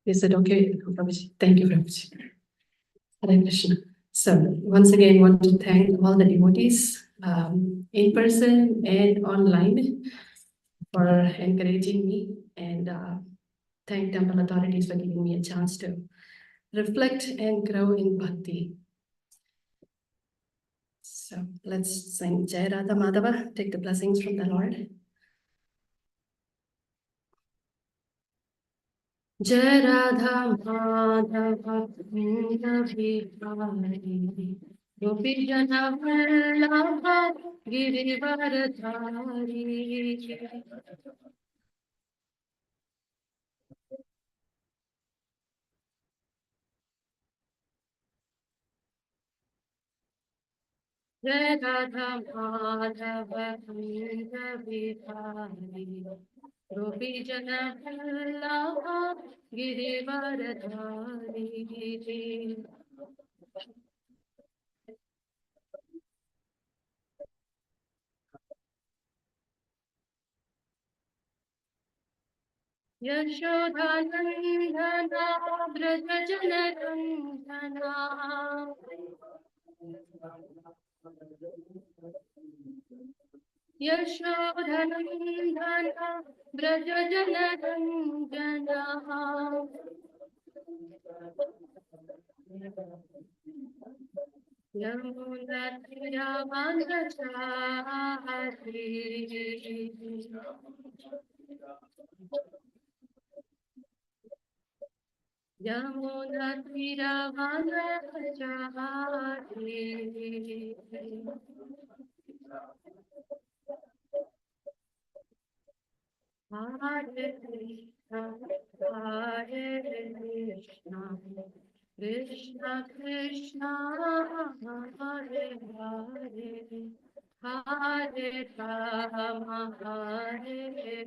Is it okay, Prabhuji? Thank you, Prabhuji. Hare Krishna. So once again, I want to thank all the devotees in person and online for encouraging me, and thank temple authorities for giving me a chance to reflect and grow in bhakti. So let's sing Jai Radha Madhava, take the blessings from the Lord. Jai Radha Madhava Kunja Vihari Gopi Jana Vallabha Girivaradhari Jai Radha Madhava Kunja Vihari Gopi Jana Vallabha Girivaradhari Yashodhanandana Brajajanarandana Yashodhanandana Brajajanarandana Yamunatiravanachari Yamunatiravanachari Hare Krishna, Hare Krishna, Krishna Krishna, Hare Hare, Hare Rama, Hare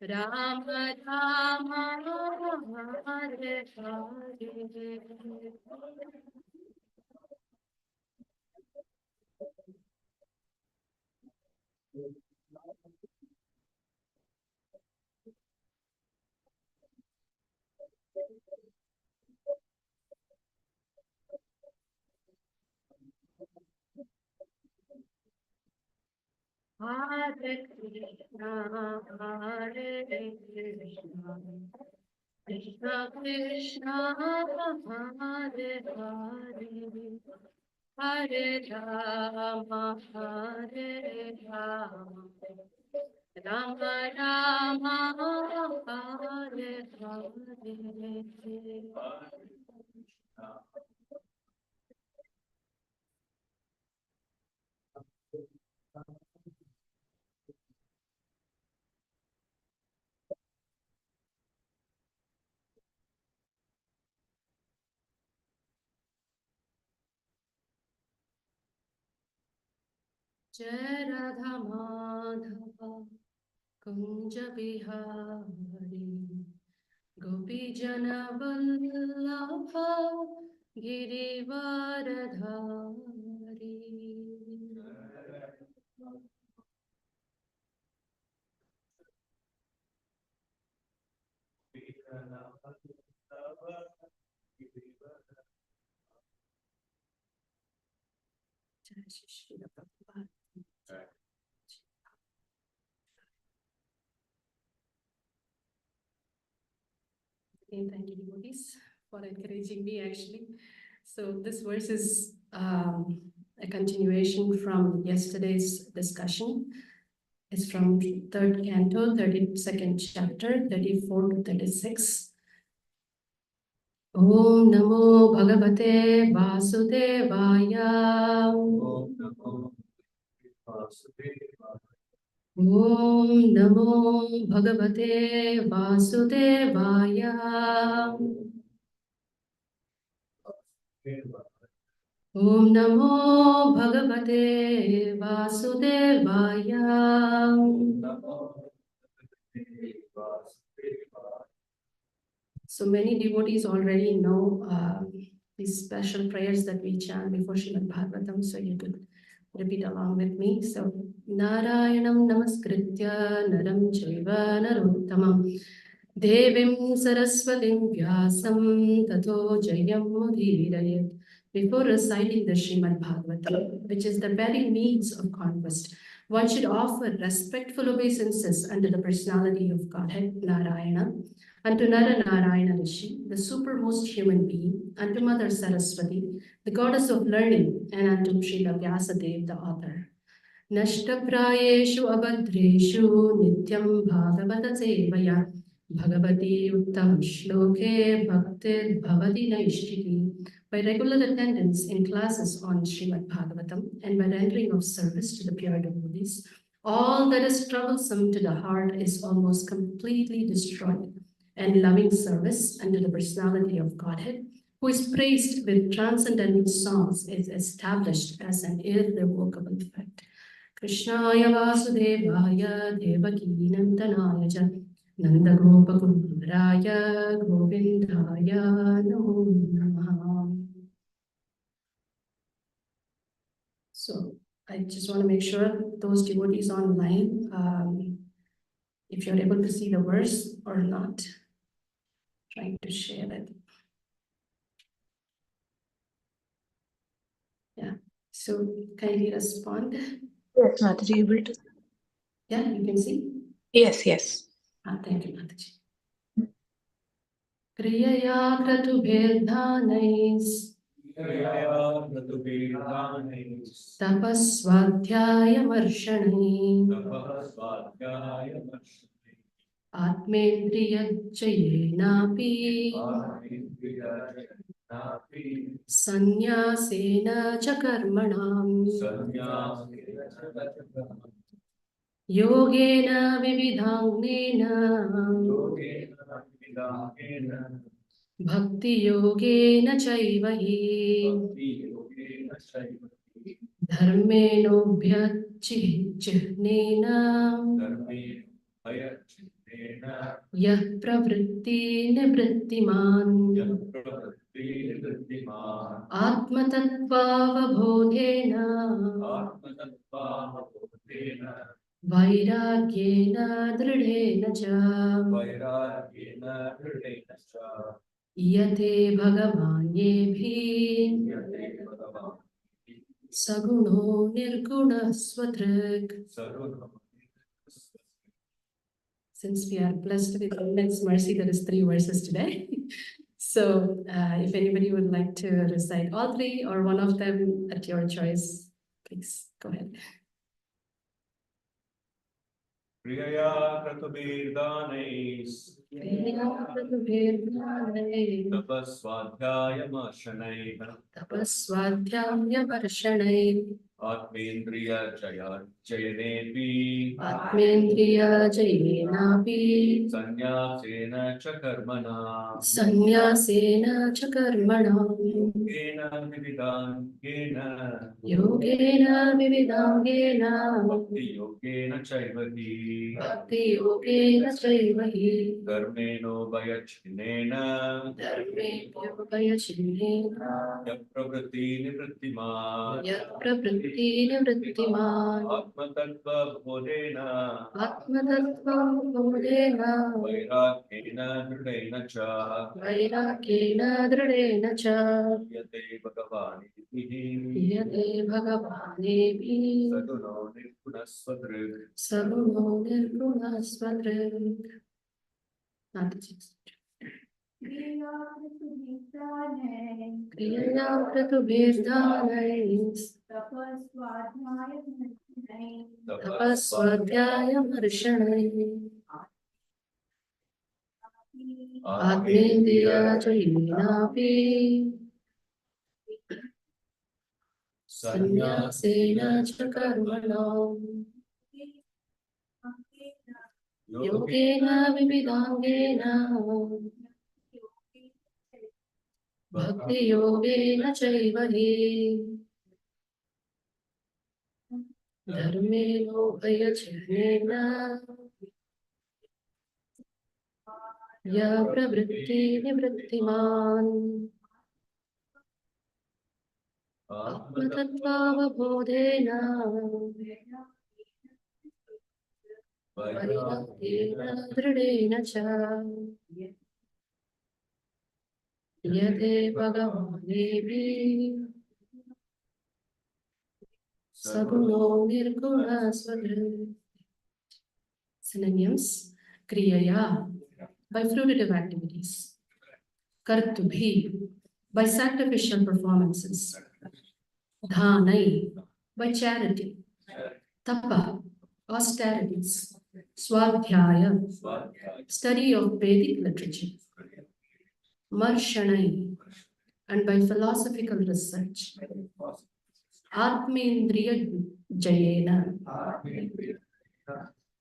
Rama, Rama Rama, Hare Hare. Hare Krishna, Hare Krishna, Krishna Krishna, Hare Hare, Hare Rama, Hare Rama, Rama Rama, Hare Hare. Jai Radha Madhava Kunja Vihari Gopi Jana Vallabha Girivaradhari Jai Shri Srila Prabhupada. Again, thank you, devotees, for encouraging me, actually. So this verse is a continuation from yesterday's discussion. It's from third canto, 32nd chapter, 34 to 36. Om Namo Bhagavate Vasudevaya. Om Namo Bhagavate Vasudevaya. Om Namo Bhagavate Vasudevaya. So many devotees already know these special prayers that we chant before Srimad Bhagavatam, so you could repeat along with me. So Narayanam Namaskritya Naram Chaiva Narottamam Devim Saraswatim Vyasam Tato Jayam Mudhirayat. Before reciting the Srimad Bhagavatam, which is the very means of conquest, one should offer respectful obeisances unto the personality of Godhead Narayana, unto Nara Narayana Rishi, the supermost human being, unto Mother Saraswati, the goddess of learning, and unto Srila Vyasadev, the author. Nashtaprayeshu abhadreshu nityam bhagavata sevaya bhagavati uttam shloke bhaktir bhavati naishtiki. By regular attendance in classes on Srimad Bhagavatam and by rendering of service to the pure devotees, all that is troublesome to the heart is almost completely destroyed, and loving service unto the personality of Godhead, who is praised with transcendental songs, is established as an irrevocable fact. Krishnaya Vasudevaya Devaki Nandanaya Cha Nandagopakumaraya Govindaya Namo Namaha. So I just want to make sure those devotees online, if you're able to see the verse or not, trying to share it. Yeah, so kindly respond. Yes, Mataji, able to. Yeah, you can see? Yes, yes. Thank you, Mataji. Kriyaya kratubhirdhanais tapasvadhyayamarshane atmendriyajjayenapi sanyasena cha karmanam yogena vividhangnena bhakti yogena chaiva hi dharmenobhyachchihnena yah pravritti nivrittiman atmatatvavabodhena vairagyena dridhena cha yate bhagavanyebhi saguno nirguna svatrik. Since we are blessed with immense mercy, there is 3 verses today. So if anybody would like to recite all 3 or one of them at your choice, please go ahead. Kriyaya kratubhirdhanais tapasvadhyayamarshane atmendriya jayanepi atmendriyajayenapi sanyasena cha karmana yogena vividangena bhakti yogena chaivati bhakti yogena chaiva hi dharmenobhyachinena yat pravritti nivrittiman atmatattva bodhena vairagyena dridhena cha yate bhagavanehi saguno nirguna svatrik. Kriyaya kratubhirdhanais tapasvadhyayamarshane atmendriyajayenapi sanyasena cha karmanam yogena vividangena bhakti yogena chaiva hi dharmenobhyachinena ya pravritti nivrittiman atmatatvavabodhena वैराग्येन दृढेन च यते भगवानेऽपि सगुणो निर्गुणः स्वधृत्. Synonyms: kriyaya, by fruitive activities; kartubhi, by sacrificial performances; dhanai, by charity; tapa, austerities; swadhyaya, study of Vedic literature; marshanai, and by philosophical research; atmendriya jayena,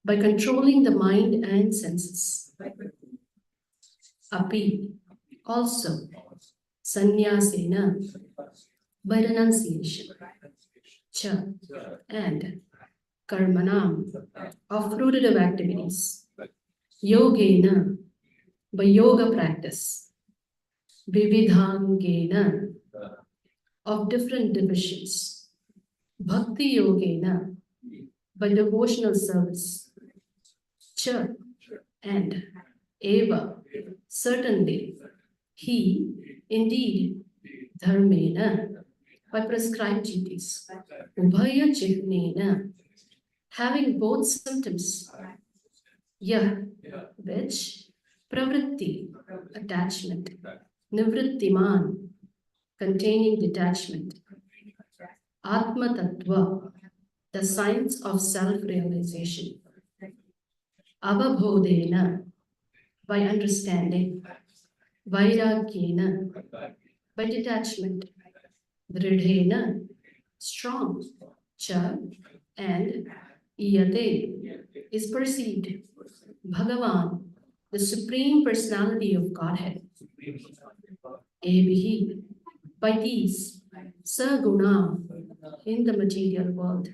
by controlling the mind and senses; api, also; sannyasena, by renunciation; cha, and karmanam, of fruitive activities; yogena, by yoga practice; vividhangena, of different divisions; bhakti yogena, by devotional service; cha, and eva, certainly; he, indeed; dharmena, by prescribed duties; ubhaya chihnena, having both symptoms; yah, which; pravritti, attachment; nivrittiman, containing detachment; atma tattva, the science of self-realization; avabodhena, by understanding; vairagyena, by detachment; dridhena, strong; cha, and iyate, is perceived; Bhagavan, the Supreme Personality of Godhead; ebihi, by these; saguna, in the material world;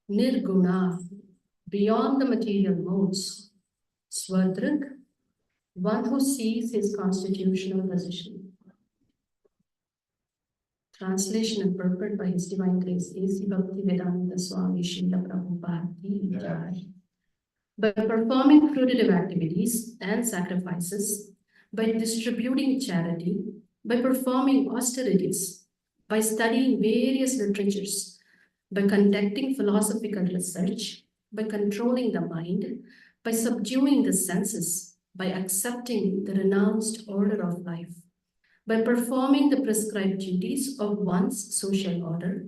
nirguna, beyond the material modes; swadrik, one who sees his constitutional position. Translation and purport by His Divine Grace A.C. Bhaktivedanta Swami Srila Prabhupada Ki Jai. By performing fruitive activities and sacrifices, by distributing charity, by performing austerities, by studying various literatures, by conducting philosophical research, by controlling the mind, by subduing the senses, by accepting the renounced order of life, by performing the prescribed duties of one's social order,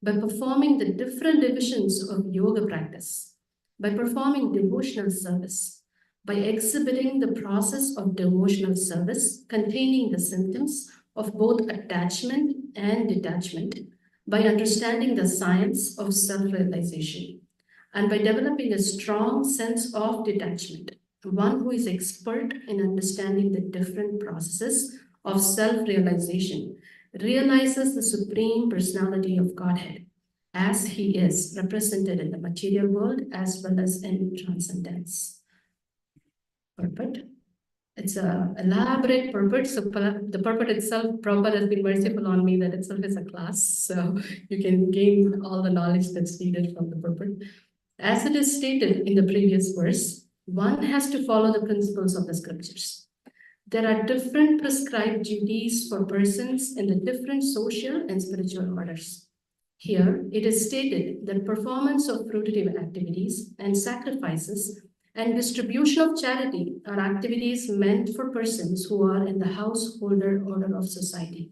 by performing the different divisions of yoga practice, by performing devotional service, by exhibiting the process of devotional service containing the symptoms of both attachment and detachment, by understanding the science of self-realization, and by developing a strong sense of detachment, one who is expert in understanding the different processes of self-realization realizes the Supreme Personality of Godhead as he is represented in the material world as well as in transcendence. Purport. It's an elaborate purport. So the purport itself, Prabhupada has been merciful on me that itself is a class. So you can gain all the knowledge that's needed from the purport. As it is stated in the previous verse, one has to follow the principles of the scriptures. There are different prescribed duties for persons in the different social and spiritual orders. Here, it is stated that performance of fruitive activities and sacrifices and distribution of charity are activities meant for persons who are in the householder order of society.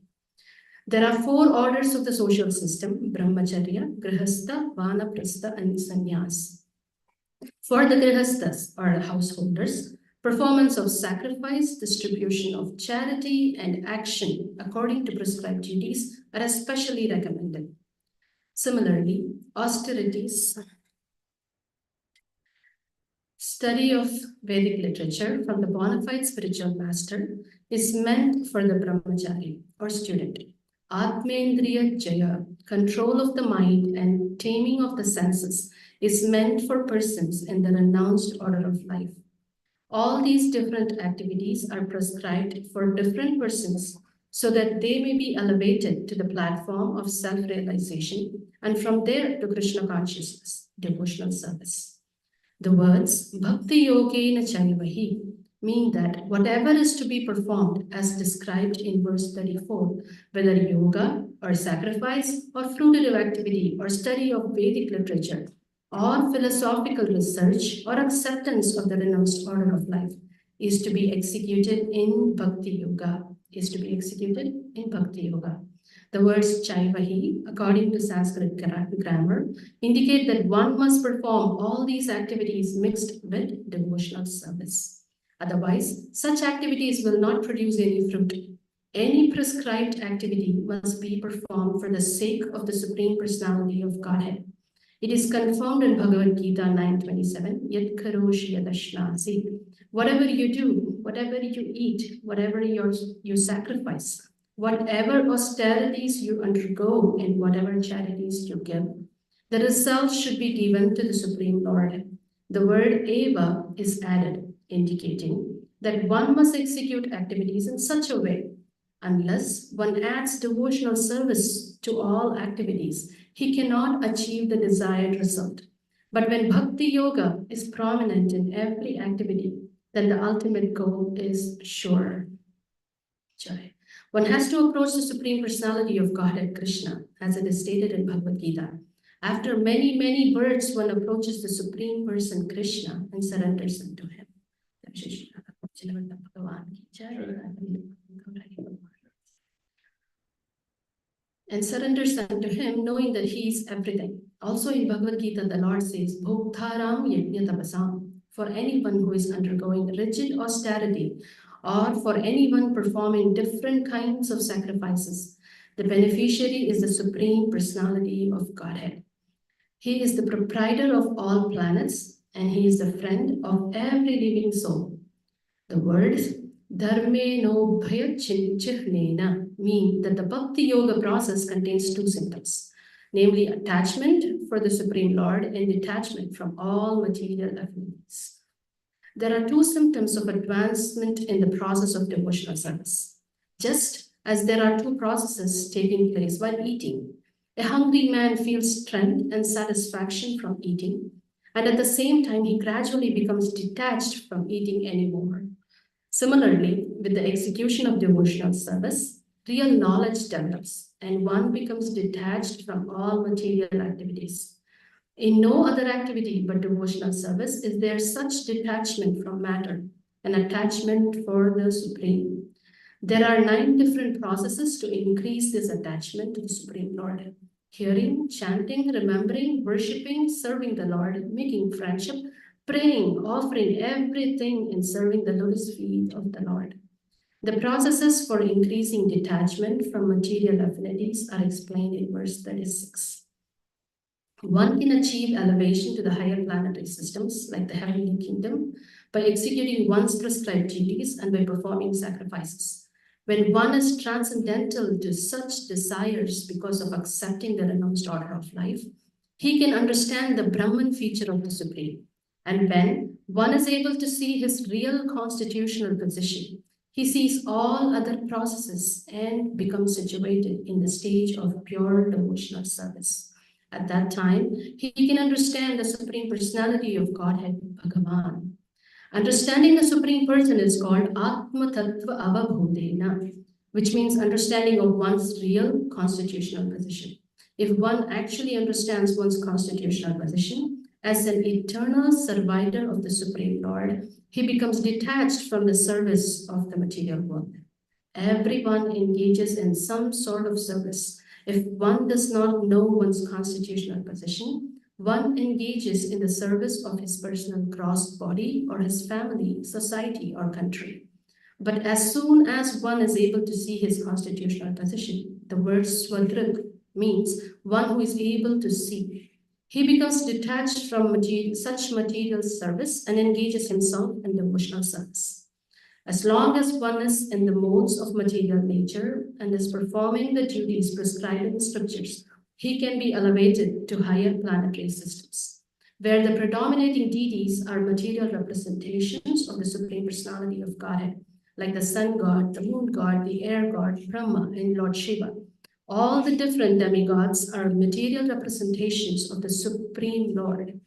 There are 4 orders of the social system: Brahmacharya, Grihastha, Vanaprastha, and Sannyas. For the Grihasthas, or householders, performance of sacrifice, distribution of charity, and action according to prescribed duties are especially recommended. Similarly, austerities, study of Vedic literature from the bona fide spiritual master, is meant for the brahmachari or student. Atmendriya Jaya, control of the mind and taming of the senses, is meant for persons in the renounced order of life. All these different activities are prescribed for different persons so that they may be elevated to the platform of self-realization and from there to Krishna consciousness, devotional service. The words Bhakti Yogena Chaivahi mean that whatever is to be performed as described in verse 34, whether yoga or sacrifice or fruitive activity or study of Vedic literature or philosophical research or acceptance of the renounced order of life, is to be executed in Bhakti Yoga, The words Chaivahi, according to Sanskrit grammar, indicate that one must perform all these activities mixed with devotional service. Otherwise, such activities will not produce any fruit. Any prescribed activity must be performed for the sake of the Supreme Personality of Godhead. It is confirmed in Bhagavad Gita 9:27, Yat karoshi yadashnasi. Whatever you do, whatever you eat, whatever you sacrifice, whatever austerities you undergo, and whatever charities you give, the result should be given to the Supreme Lord. The word eva is added, indicating that one must execute activities in such a way. Unless one adds devotional service to all activities, he cannot achieve the desired result. But when Bhakti Yoga is prominent in every activity, then the ultimate goal is sure. Joy. One has to approach the Supreme Personality of Godhead Krishna, as it is stated in Bhagavad Gita. After many, many births, one approaches the Supreme Person Krishna and surrenders unto him. And surrenders unto him, knowing that he is everything. Also in Bhagavad Gita, the Lord says, Bhoktaram yajna tapasam, for anyone who is undergoing rigid austerity, or for anyone performing different kinds of sacrifices, the beneficiary is the Supreme Personality of Godhead. He is the proprietor of all planets, and he is the friend of every living soul. The words Dharme no bhaya chihnena mean that the Bhakti Yoga process contains two symptoms, namely attachment for the Supreme Lord and detachment from all material affinities. There are two symptoms of advancement in the process of devotional service. Just as there are two processes taking place while eating, a hungry man feels strength and satisfaction from eating, and at the same time he gradually becomes detached from eating anymore. Similarly, with the execution of devotional service, real knowledge develops and one becomes detached from all material activities. In no other activity but devotional service is there such detachment from matter, an attachment for the Supreme. There are 9 different processes to increase this attachment to the Supreme Lord: hearing, chanting, remembering, worshipping, serving the Lord, making friendship, praying, offering everything, and serving the lotus feet of the Lord. The processes for increasing detachment from material affinities are explained in verse 36. One can achieve elevation to the higher planetary systems, like the heavenly kingdom, by executing one's prescribed duties and by performing sacrifices. When one is transcendental to such desires because of accepting the renounced order of life, he can understand the Brahman feature of the Supreme. And when one is able to see his real constitutional position, he sees all other processes and becomes situated in the stage of pure devotional service. At that time, he can understand the Supreme Personality of Godhead, Bhagavan. Understanding the Supreme Person is called Atma Tattva Avabhodena, which means understanding of one's real constitutional position. If one actually understands one's constitutional position as an eternal servitor of the Supreme Lord, he becomes detached from the service of the material world. Everyone engages in some sort of service. If one does not know one's constitutional position, one engages in the service of his personal gross body or his family, society, or country. But as soon as one is able to see his constitutional position, the word swadruk means one who is able to see. He becomes detached from such material service and engages himself in devotional service. As long as one is in the modes of material nature and is performing the duties prescribed in the scriptures, he can be elevated to higher planetary systems, where the predominating deities are material representations of the Supreme Personality of Godhead, like the sun god, the moon god, the air god, Brahma, and Lord Shiva. All the different demigods are material representations of the Supreme Lord.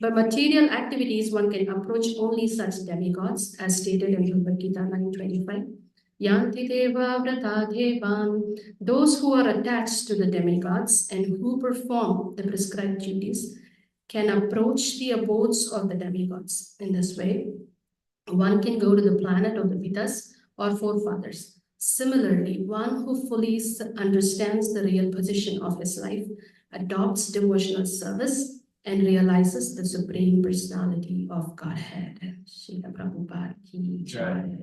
By material activities, one can approach only such demigods, as stated in Bhagavad Gita 9:25. Yanti deva vrata devan, those who are attached to the demigods and who perform the prescribed duties can approach the abodes of the demigods. In this way, one can go to the planet of the Pitas or forefathers. Similarly, one who fully understands the real position of his life, adopts devotional service, and realizes the Supreme Personality of Godhead. Srila Prabhupada ki jai.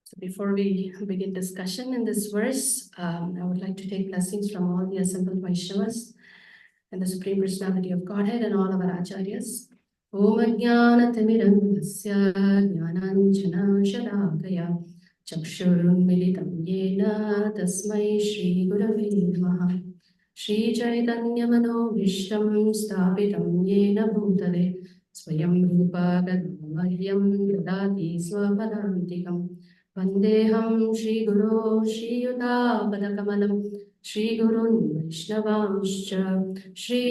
So before we begin discussion in this verse, I would like to take blessings from all the assembled Vaishnavas and the Supreme Personality of Godhead and all of our Acharyas. Om Ajnanatimirandasya Jnananjana Shalakaya Chakshurunmilitam Yena Tasmai Shri Gurave Namaha Shri Chaitanya Manobhishtam Sthapitam Yena Bhutale Swayam Rupa Gadamahyam Dadati Swapadantikam Vandeham Shri Guru Shri Yuta Padakamalam Shri Gurun Vaishnavanscha Shri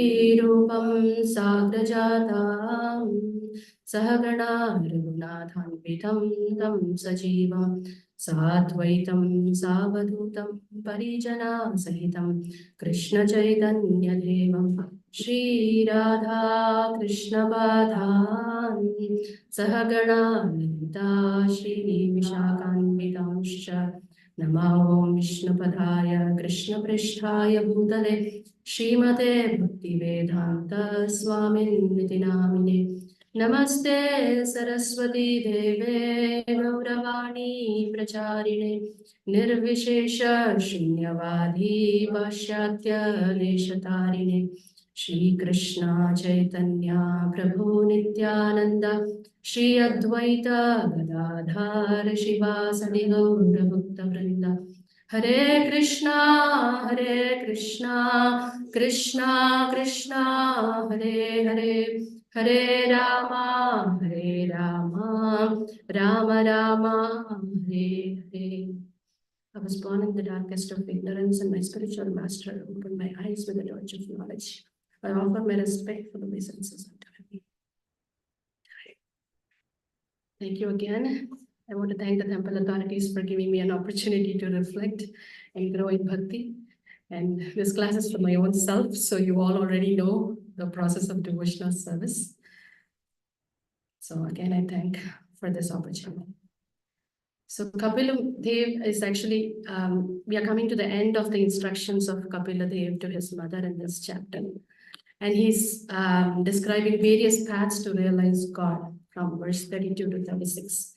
Rupam Sagrajatam Sahagana Raghunathanvitam Tam Sajivam Sadvaitam Savadutam Parijana Sahitam Krishna Chaitanya Devam Shri Radha Krishna Padhan Sahagana Lita Shri Vishakanvitamscha Namo Vishnupadaya Krishna Pristhaya Bhutale Srimate Bhaktivedanta Swamin Namine Namaste Saraswati Deve Gauravani Pracharine Nirvishesha Shunyavadhi Pashyatya Deshatarine Shri Krishna Chaitanya Prabhu Nityananda Shri Advaita Gadadhar Shivasadi Gaura Bhakta Vrinda Hare Krishna Krishna Krishna Hare Hare Hare Rama Rama Rama Hare Hare. I was born in the darkest of ignorance, and my spiritual master opened my eyes with the torch of knowledge. I offer my respect for the senses of time. Thank you again. I want to thank the temple authorities for giving me an opportunity to reflect and grow in bhakti. And this class is for my own self, so you all already know the process of devotional service. So again, I thank for this opportunity. So Kapila Dev is actually, we are coming to the end of the instructions of Kapila Dev to his mother in this chapter. And he's describing various paths to realize God from verse 32 to 36.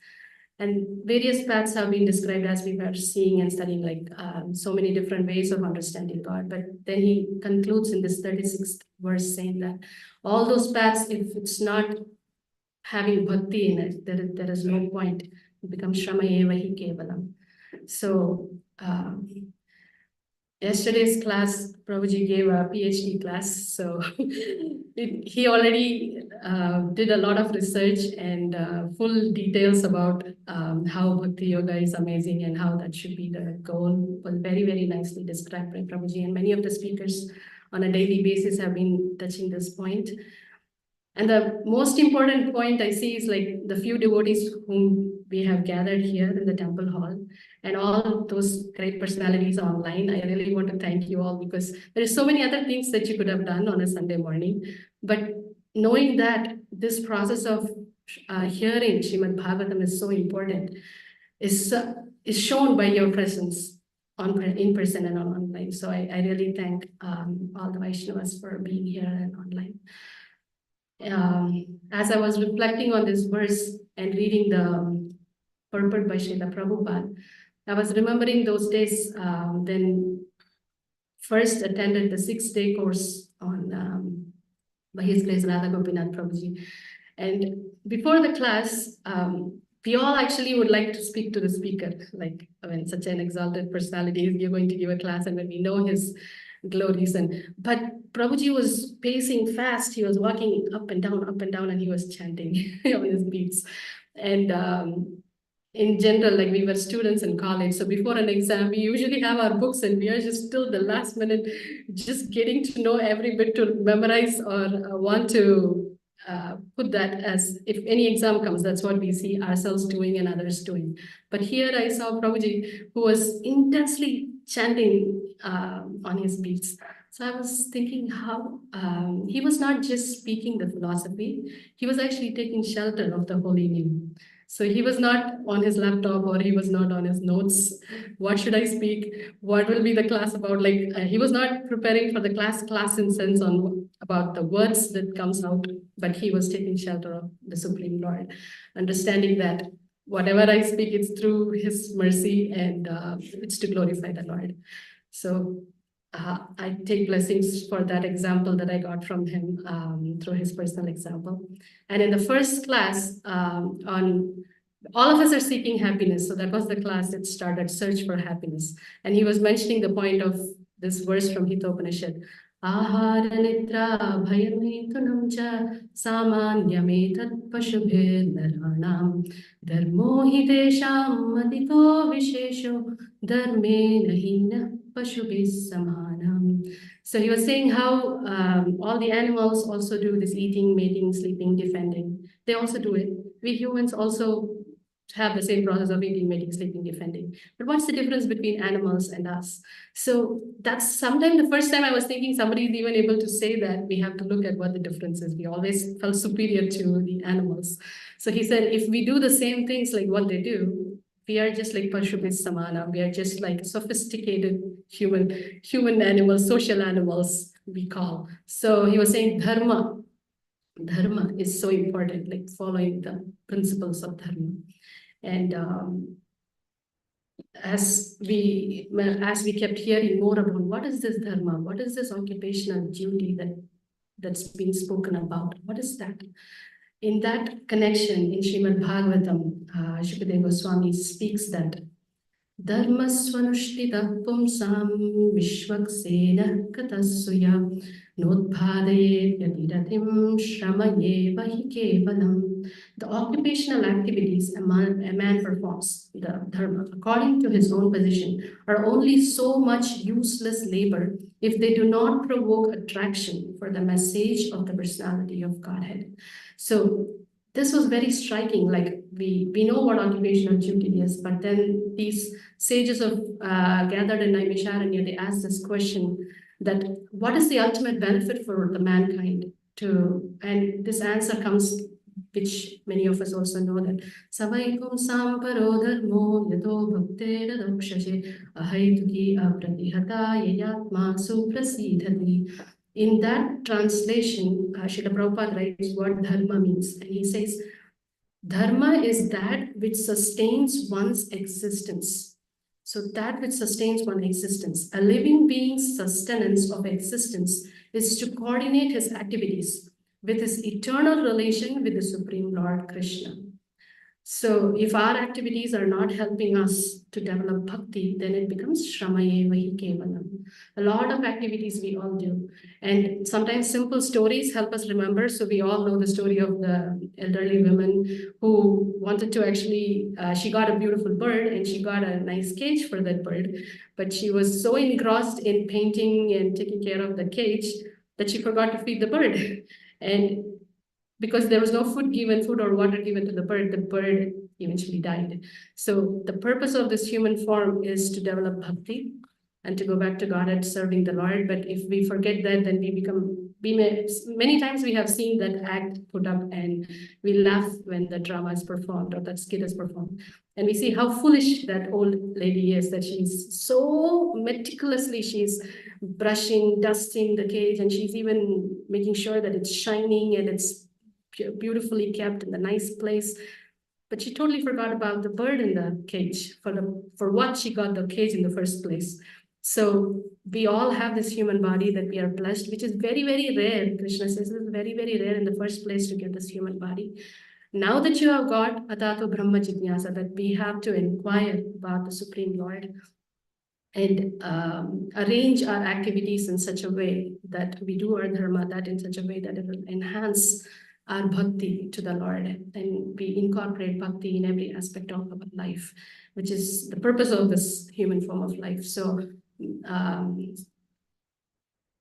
And various paths have been described as we were seeing and studying, like so many different ways of understanding God. But then he concludes in this 36th verse saying that all those paths, if it's not having bhakti in it, there is no point. It becomes Shrama Eva Hi Kevalam. So yesterday's class, Prabhuji gave a PhD class. So he already did a lot of research and full details about how Bhakti Yoga is amazing and how that should be the goal. Was very, very nicely described by Prabhuji. And many of the speakers on a daily basis have been touching this point. And the most important point I see is like the few devotees whom we have gathered here in the temple hall and all those great personalities online. I really want to thank you all because there are so many other things that you could have done on a Sunday morning. But knowing that this process of hearing Srimad Bhagavatam is so important is shown by your presence in person and online. So I really thank all the Vaishnavas for being here and online. As I was reflecting on this verse and reading the purport by Srila Prabhupada, I was remembering those days then first attended the 6-day course on by His Grace Radha Gopinath Prabhuji. And before the class, we all actually would like to speak to the speaker, like when such an exalted personality is going to give a class and when we know his glories. But Prabhuji was pacing fast. He was walking up and down, and he was chanting on his beats. And in general, like we were students in college, so before an exam, we usually have our books and we are just till the last minute, just getting to know every bit to memorize or want to put that as if any exam comes, that's what we see ourselves doing and others doing. But here I saw Prabhuji, who was intensely chanting on his beats. So I was thinking how he was not just speaking the philosophy, he was actually taking shelter of the holy name. So he was not on his laptop or he was not on his notes. What should I speak? What will be the class about? Like he was not preparing for the class in sense on about the words that comes out, but he was taking shelter of the Supreme Lord, understanding that whatever I speak, it's through his mercy and it's to glorify the Lord. So I take blessings for that example that I got from him through his personal example. And in the first class on all of us are seeking happiness. So that was the class that started Search for Happiness. And he was mentioning the point of this verse from Hitopanishad. Ahara nitra bhayametunam cha samanyametat pashubhir naranam dharmo hi desham madito vishesho dharme nahina pashubhis samanam. So he was saying how all the animals also do this eating, mating, sleeping, defending. They also do it. We humans also have the same process of eating, mating, sleeping, defending. But what's the difference between animals and us? So that's sometimes the first time I was thinking somebody is even able to say that we have to look at what the difference is. We always felt superior to the animals. So he said, if we do the same things like what they do, we are just like Pashubis Samana. We are just like sophisticated human animals, social animals, we call. So he was saying dharma. Dharma is so important, like following the principles of dharma. And as we kept hearing more about what is this dharma, what is this occupational duty that's being spoken about, what is that? In that connection, in Srimad Bhagavatam, Shukadeva Goswami speaks that Dharmasvanushtitah pumsam vishvaksena katasuya nodbhadayet yadiratim shramaye vahi kevalam. The occupational activities a man performs, the dharma, according to his own position, are only so much useless labor if they do not provoke attraction for the message of the personality of Godhead. So this was very striking. Like we know what occupational duty is, but then these sages of gathered in Naimisharanya, they asked this question that what is the ultimate benefit for the mankind to, and this answer comes, which many of us also know, that savaikum samparo dharmo yato bhaktera dakshashe ahaituki apratihata yayatma suprasidhati. In that translation, Srila Prabhupada writes what dharma means, and he says, dharma is that which sustains one's existence. So that which sustains one's existence. A living being's sustenance of existence is to coordinate his activities with his eternal relation with the Supreme Lord Krishna. So if our activities are not helping us to develop bhakti, then it becomes shramaye vahi kevalam. A lot of activities we all do. And sometimes simple stories help us remember. So we all know the story of the elderly woman who wanted to actually, she got a beautiful bird and she got a nice cage for that bird. But she was so engrossed in painting and taking care of the cage that she forgot to feed the bird. And because there was no food or water given to the bird eventually died. So the purpose of this human form is to develop bhakti and to go back to God and serving the Lord. But if we forget that, then many times we have seen that act put up and we laugh when the drama is performed or that skit is performed. And we see how foolish that old lady is, that she's so meticulously, she's brushing, dusting the cage, and she's even making sure that it's shining and it's beautifully kept in a nice place, but she totally forgot about the bird in the cage for what she got the cage in the first place. So we all have this human body that we are blessed, which is very, very rare. Krishna says it's very, very rare in the first place to get this human body. Now that you have got Atato Brahma Jitnyasa, that we have to inquire about the Supreme Lord and arrange our activities in such a way that we do our dharma, that in such a way that it will enhance our bhakti to the Lord, and we incorporate bhakti in every aspect of our life, which is the purpose of this human form of life. So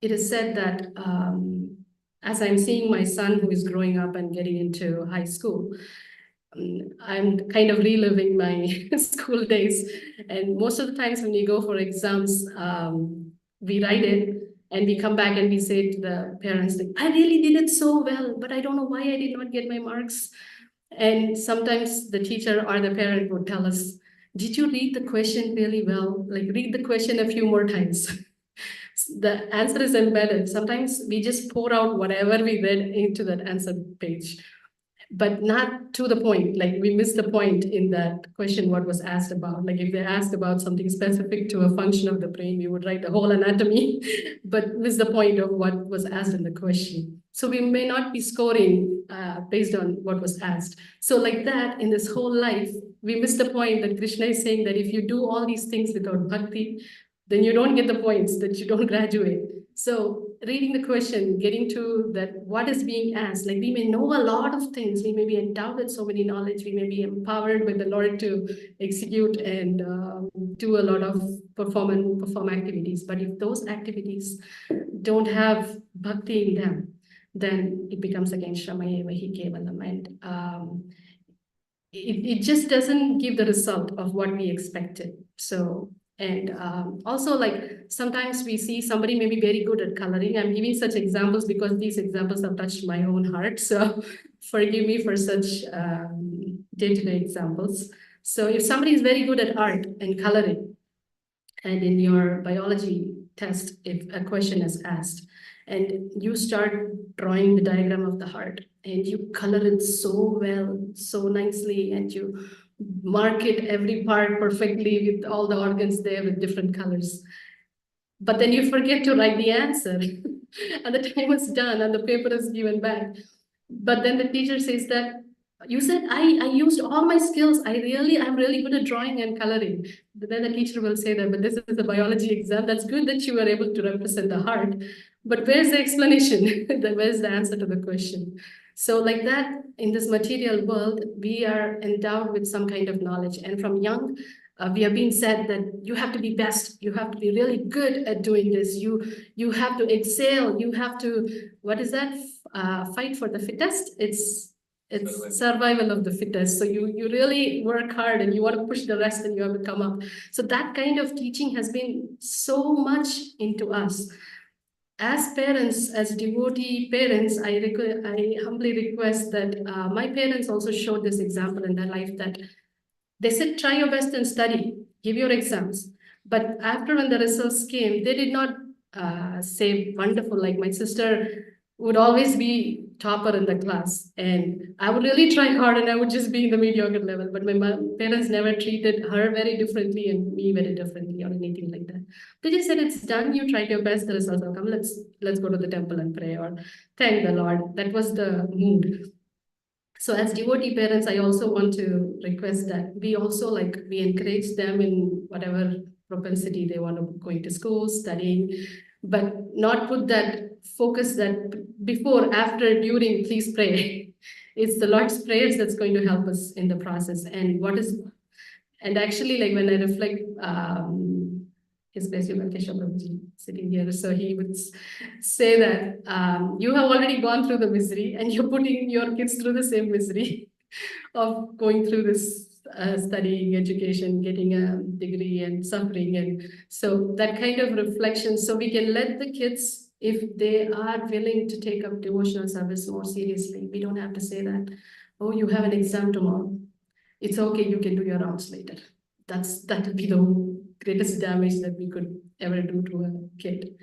it is said that as I'm seeing my son who is growing up and getting into high school, I'm kind of reliving my school days. And most of the times when we go for exams, we write it and we come back and we say to the parents, like, I really did it so well, but I don't know why I did not get my marks. And sometimes the teacher or the parent would tell us, did you read the question really well? Like, read the question a few more times. The answer is embedded. Sometimes we just pour out whatever we read into that answer page, but not to the point. Like, we miss the point in that question, what was asked about. Like, if they asked about something specific to a function of the brain, we would write the whole anatomy, but miss the point of what was asked in the question. So we may not be scoring based on what was asked. So like that, in this whole life, we miss the point that Krishna is saying that if you do all these things without bhakti, then you don't get the points, that you don't graduate. So reading the question, getting to that, what is being asked, like we may know a lot of things, we may be endowed with so many knowledge, we may be empowered with the Lord to execute and do a lot of perform activities. But if those activities don't have bhakti in them, then it becomes against Shramaya Vahi Kevalam. And it just doesn't give the result of what we expected. So, and also, like, sometimes we see somebody may be very good at coloring. I'm giving such examples because these examples have touched my own heart. So forgive me for such day-to-day examples. So if somebody is very good at art and coloring, and in your biology test, if a question is asked, and you start drawing the diagram of the heart, and you color it so well, so nicely, and you mark it every part perfectly with all the organs there with different colors. But then you forget to write the answer, and the time is done, and the paper is given back. But then the teacher says that you said I used all my skills. I'm really good at drawing and coloring. But then the teacher will say that, but this is a biology exam. That's good that you were able to represent the heart. But where's the explanation? Where's the answer to the question? So like that, in this material world, we are endowed with some kind of knowledge. And from young, we are being said that you have to be best. You have to be really good at doing this. You have to excel. You have to, what is that? Fight for the fittest. It's survival of the fittest. So you really work hard and you want to push the rest and you have to come up. So that kind of teaching has been so much into us. As parents, as devotee parents, I humbly request that my parents also showed this example in their life, that they said, try your best and study, give your exams. But after when the results came, they did not say wonderful. Like my sister would always be topper in the class, and I would really try hard and I would just be in the mediocre level. But my parents never treated her very differently and me very differently or anything like that. They just said, it's done, you tried your best, the results will come. Let's go to the temple and pray or thank the Lord. That was the mood. So as devotee parents, I also want to request that we also, like, we encourage them in whatever propensity they want to go into school, studying, but not put that focus that before, after, during, please pray. It's the Lord's prayers that's going to help us in the process. And actually, like when I reflect, his Blessed Keshav Prabhuji sitting here, so he would say that you have already gone through the misery and you're putting your kids through the same misery of going through this studying, education, getting a degree and suffering. And so that kind of reflection, so we can let the kids, if they are willing to take up devotional service more seriously, we don't have to say that, oh, you have an exam tomorrow. It's okay, you can do your rounds later. That would be the greatest damage that we could ever do to a kid.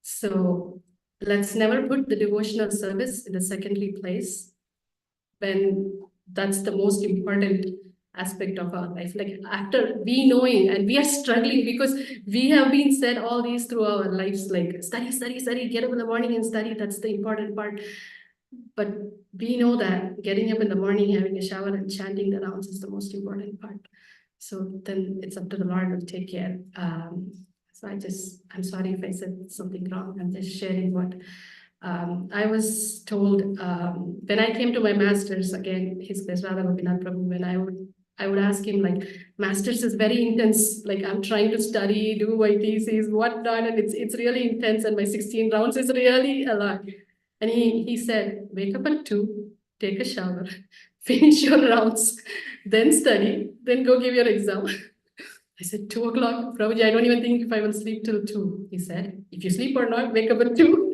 So let's never put the devotional service in the secondary place when that's the most important aspect of our life. Like after we knowing, and we are struggling because we have been said all these through our lives, like study, study, study, get up in the morning and study. That's the important part. But we know that getting up in the morning, having a shower and chanting the rounds is the most important part. So then it's up to the Lord to take care. So I'm sorry if I said something wrong. I'm just sharing what I was told when I came to my master's again, his place Radha Gopinath Prabhu, when I would ask him like, master's is very intense. Like I'm trying to study, do my thesis, whatnot, and it's really intense. And my 16 rounds is really a lot. And he said, wake up at 2, take a shower, finish your rounds, then study, then go give your exam. I said, 2 o'clock, Prabhuji, I don't even think if I will sleep till 2. He said, if you sleep or not, wake up at 2.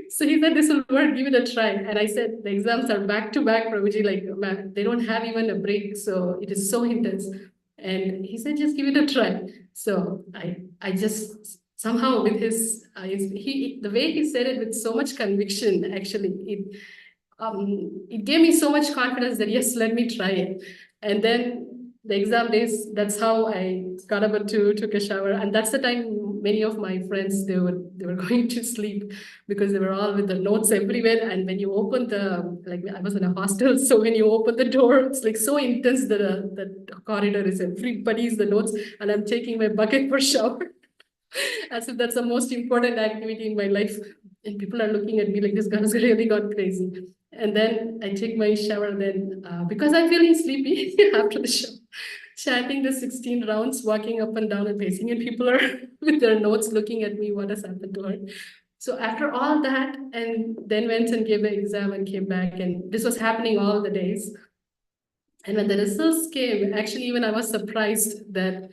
So he said, this will work, give it a try. And I said, the exams are back to back, Prabhuji, like man, they don't have even a break. So it is so intense. And he said, just give it a try. So I just somehow with the way he said it with so much conviction, actually, it gave me so much confidence that yes, let me try it. And then the exam days, that's how I got up at 2, took a shower, and that's the time many of my friends they were going to sleep because they were all with the notes everywhere. And when you open I was in a hostel, so when you open the door, it's like so intense that the corridor is everybody's the notes, and I'm taking my bucket for shower. As if that's the most important activity in my life. And people are looking at me like this girl has really gone crazy. And then I take my shower, then because I'm feeling sleepy after the show, chanting the 16 rounds, walking up and down and pacing, and people are with their notes looking at me, what has happened to her. So after all that, and then went and gave the exam and came back, and this was happening all the days. And when the results came, actually, even I was surprised that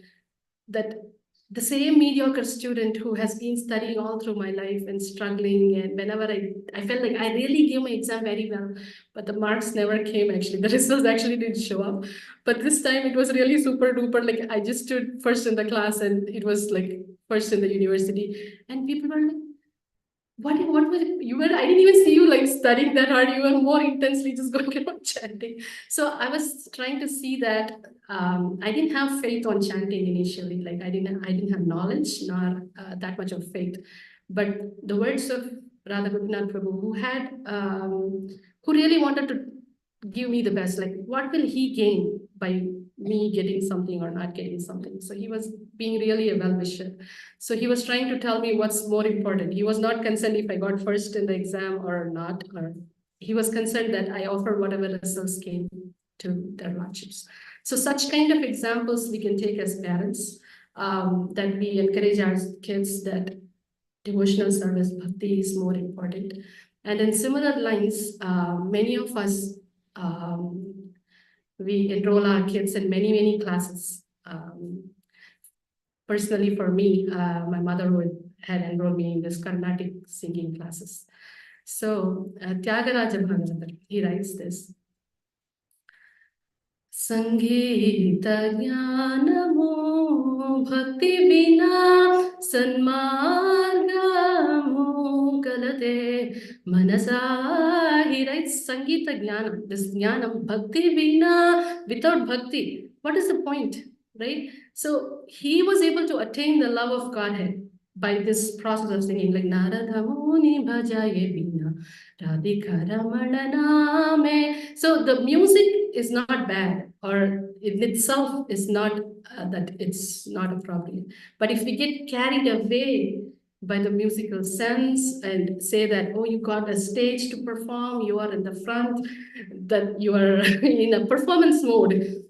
the same mediocre student who has been studying all through my life and struggling, and whenever I felt like I really gave my exam very well, but the marks never came actually. The results actually didn't show up. But this time it was really super duper. Like I just stood first in the class and it was like first in the university. And people were like, what was it? I didn't even see you like studying that hard. You were more intensely just going around chanting. So I was trying to see that I didn't have faith on chanting initially. Like I didn't have knowledge nor that much of faith. But the words of Radha Gopinath Prabhu, who really wanted to give me the best, like what will he gain by me getting something or not getting something? So he was being really a well-wisher. So he was trying to tell me what's more important. He was not concerned if I got first in the exam or not, or he was concerned that I offer whatever results came to their lordships. So such kind of examples we can take as parents, that we encourage our kids that devotional service, bhakti is more important. And in similar lines, many of us, we enroll our kids in many classes. Personally, for me, my mother had enrolled me in this Carnatic singing classes. So Tyagaraja Bhagavatar, he writes this. Sangeeta jnanamo bhakti vina sanmargamo kalate manasa. He writes Sangeeta jnanam, this jnanam, bhakti vina, without bhakti. What is the point, right? So he was able to attain the love of Godhead by this process of singing, like Narada Muni Bhajaye Bina Radhika Ramana Name. So the music is not bad, or in itself is not that it's not appropriate. But if we get carried away by the musical sense and say that, oh, you got a stage to perform, you are in the front, that you are in a performance mode,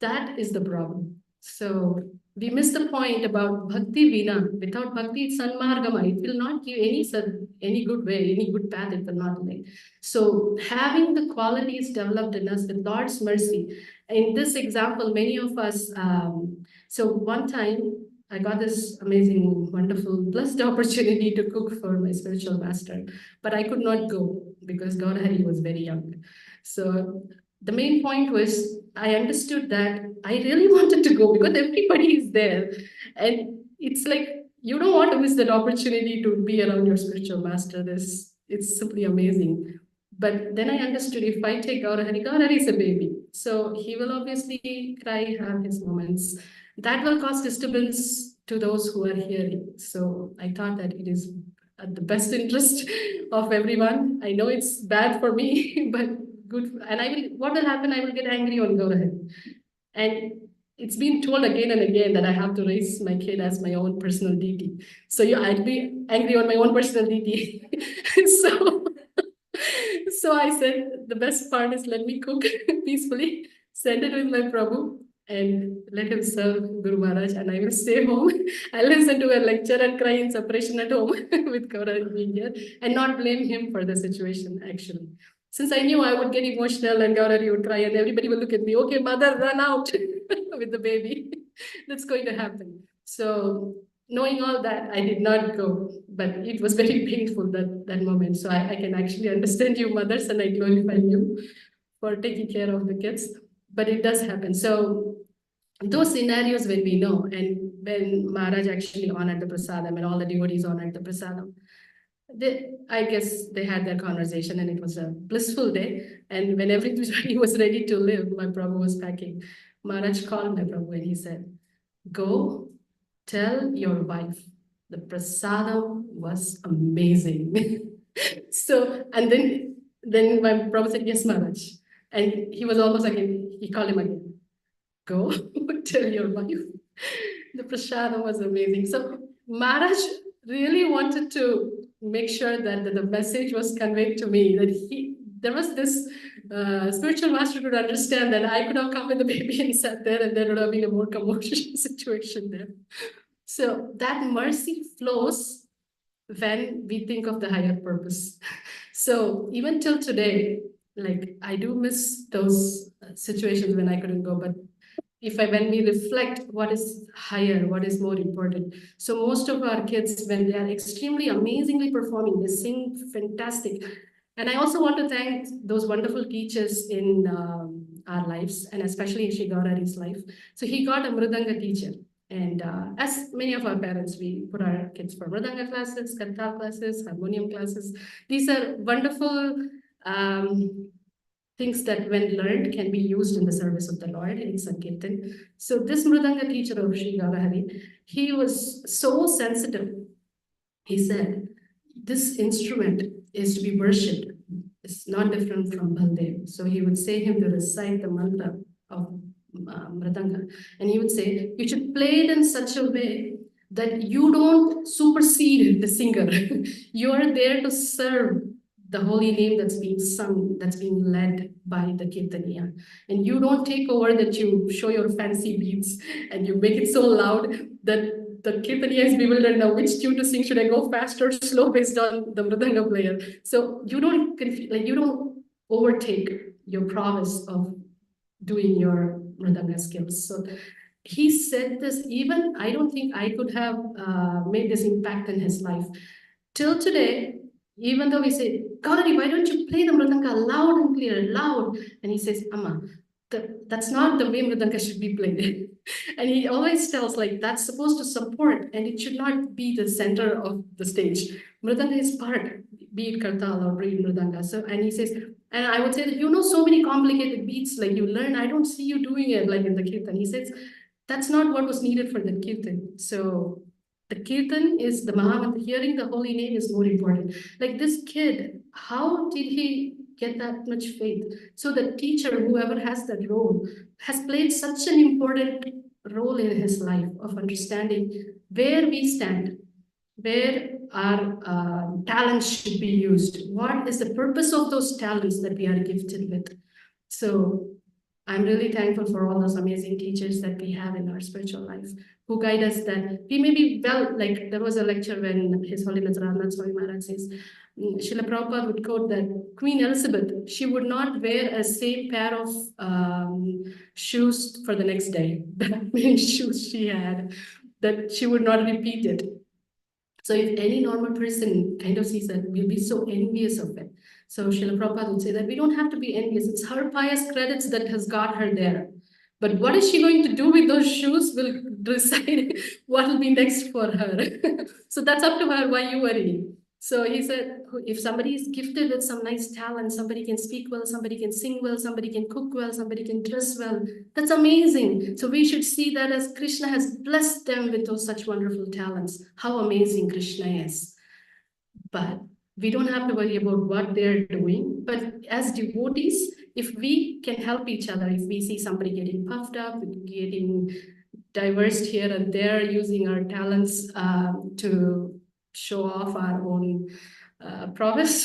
that is the problem. So we miss the point about bhakti vina. Without bhakti, it's sanmargama. It will not give any good way, any good path. It will not lead. So having the qualities developed in us with Lord's mercy. In this example, many of us. So one time I got this amazing, wonderful, blessed opportunity to cook for my spiritual master, but I could not go because Gaurahari was very young. So the main point was I understood that I really wanted to go because everybody is there. And it's like, you don't want to miss that opportunity to be around your spiritual master. It's simply amazing. But then I understood if I take Gaurahari is a baby. So he will obviously cry, have his moments. That will cause disturbance to those who are hearing. So I thought that it is at the best interest of everyone. I know it's bad for me, but good. And what will happen? I will get angry on Gaurahan. And it's been told again and again that I have to raise my kid as my own personal deity. So I'd be angry on my own personal deity. so, so I said, the best part is let me cook peacefully, send it with my Prabhu, and let him serve Guru Maharaj, and I will stay home. I'll listen to a lecture and cry in separation at home with Kauraj being here, and not blame him for the situation, actually. Since I knew I would get emotional and Gauravi would cry and everybody will look at me, okay, mother, run out with the baby. That's going to happen. So knowing all that, I did not go, but it was very painful that moment. So I can actually understand you mothers and I glorify you for taking care of the kids, but it does happen. So those scenarios when we know, and when Maharaj actually honored the prasadam and all the devotees honored the prasadam, I guess they had their conversation and it was a blissful day. And when everybody was ready to leave, my Prabhu was packing. Maharaj called my Prabhu and he said, go tell your wife the prasadam was amazing. So, and then my Prabhu said, yes, Maharaj. And he was almost again, he called him again, go tell your wife. The prasadam was amazing. So Maharaj really wanted to make sure that the message was conveyed to me, that there was this spiritual master could understand that I could have come with the baby and sat there and there would have been a more commotion situation there. So that mercy flows when we think of the higher purpose. So even till today, like I do miss those situations when I couldn't go, but when we reflect what is higher, what is more important. So most of our kids, when they are extremely amazingly performing, they sing fantastic. And I also want to thank those wonderful teachers in our lives, and especially in Shri Gaurari's life. So he got a Mridanga teacher. And as many of our parents, we put our kids for Mridanga classes, Kantha classes, harmonium classes. These are wonderful things that when learned can be used in the service of the Lord in Sankirtan. So this Mridanga teacher of Sri Gaurahari, he was so sensitive. He said, this instrument is to be worshipped. It's not different from Baldev. So he would say him to recite the mantra of Mridanga. And he would say, you should play it in such a way that you don't supersede the singer. You are there to serve the holy name that's being sung, that's being led by the Kirtaniya. And you don't take over that you show your fancy beats and you make it so loud that the Kirtaniya is bewildered now, which tune to sing, should I go fast or slow based on the Mridanga player? So you don't you don't overtake your prowess of doing your Mridanga skills. So he said this, even I don't think I could have made this impact in his life. Till today, even though we say, Gauri, why don't you play the Mridanga loud and clear, loud? And he says, Amma, that's not the way Mridanga should be played. And he always tells like, that's supposed to support and it should not be the center of the stage. Mridanga is part, be it Kartal or be it Mridanga. So, and he says, and I would say that you know so many complicated beats, like you learn, I don't see you doing it like in the Kirtan. He says, that's not what was needed for the Kirtan. So the Kirtan is the Mahamantra, hearing the holy name is more important. Like this kid, how did he get that much faith? So the teacher, whoever has that role, has played such an important role in his life of understanding where we stand, where our talents should be used. What is the purpose of those talents that we are gifted with? So I'm really thankful for all those amazing teachers that we have in our spiritual life who guide us that we may be well, like there was a lecture when His Holiness Ramnath Swami Maharaj says, Srila Prabhupada would quote that Queen Elizabeth, she would not wear a same pair of shoes for the next day. That many shoes she had, that she would not repeat it. So if any normal person kind of sees that, we'll be so envious of it. So Srila Prabhupada would say that we don't have to be envious. It's her pious credits that has got her there. But what is she going to do with those shoes will decide what will be next for her. So that's up to her. Why you worry? So he said, if somebody is gifted with some nice talent, somebody can speak well, somebody can sing well, somebody can cook well, somebody can dress well, that's amazing. So we should see that as Krishna has blessed them with those such wonderful talents, how amazing Krishna is. But we don't have to worry about what they're doing. But as devotees, if we can help each other, if we see somebody getting puffed up, getting diverse here and there, using our talents to show off our own prowess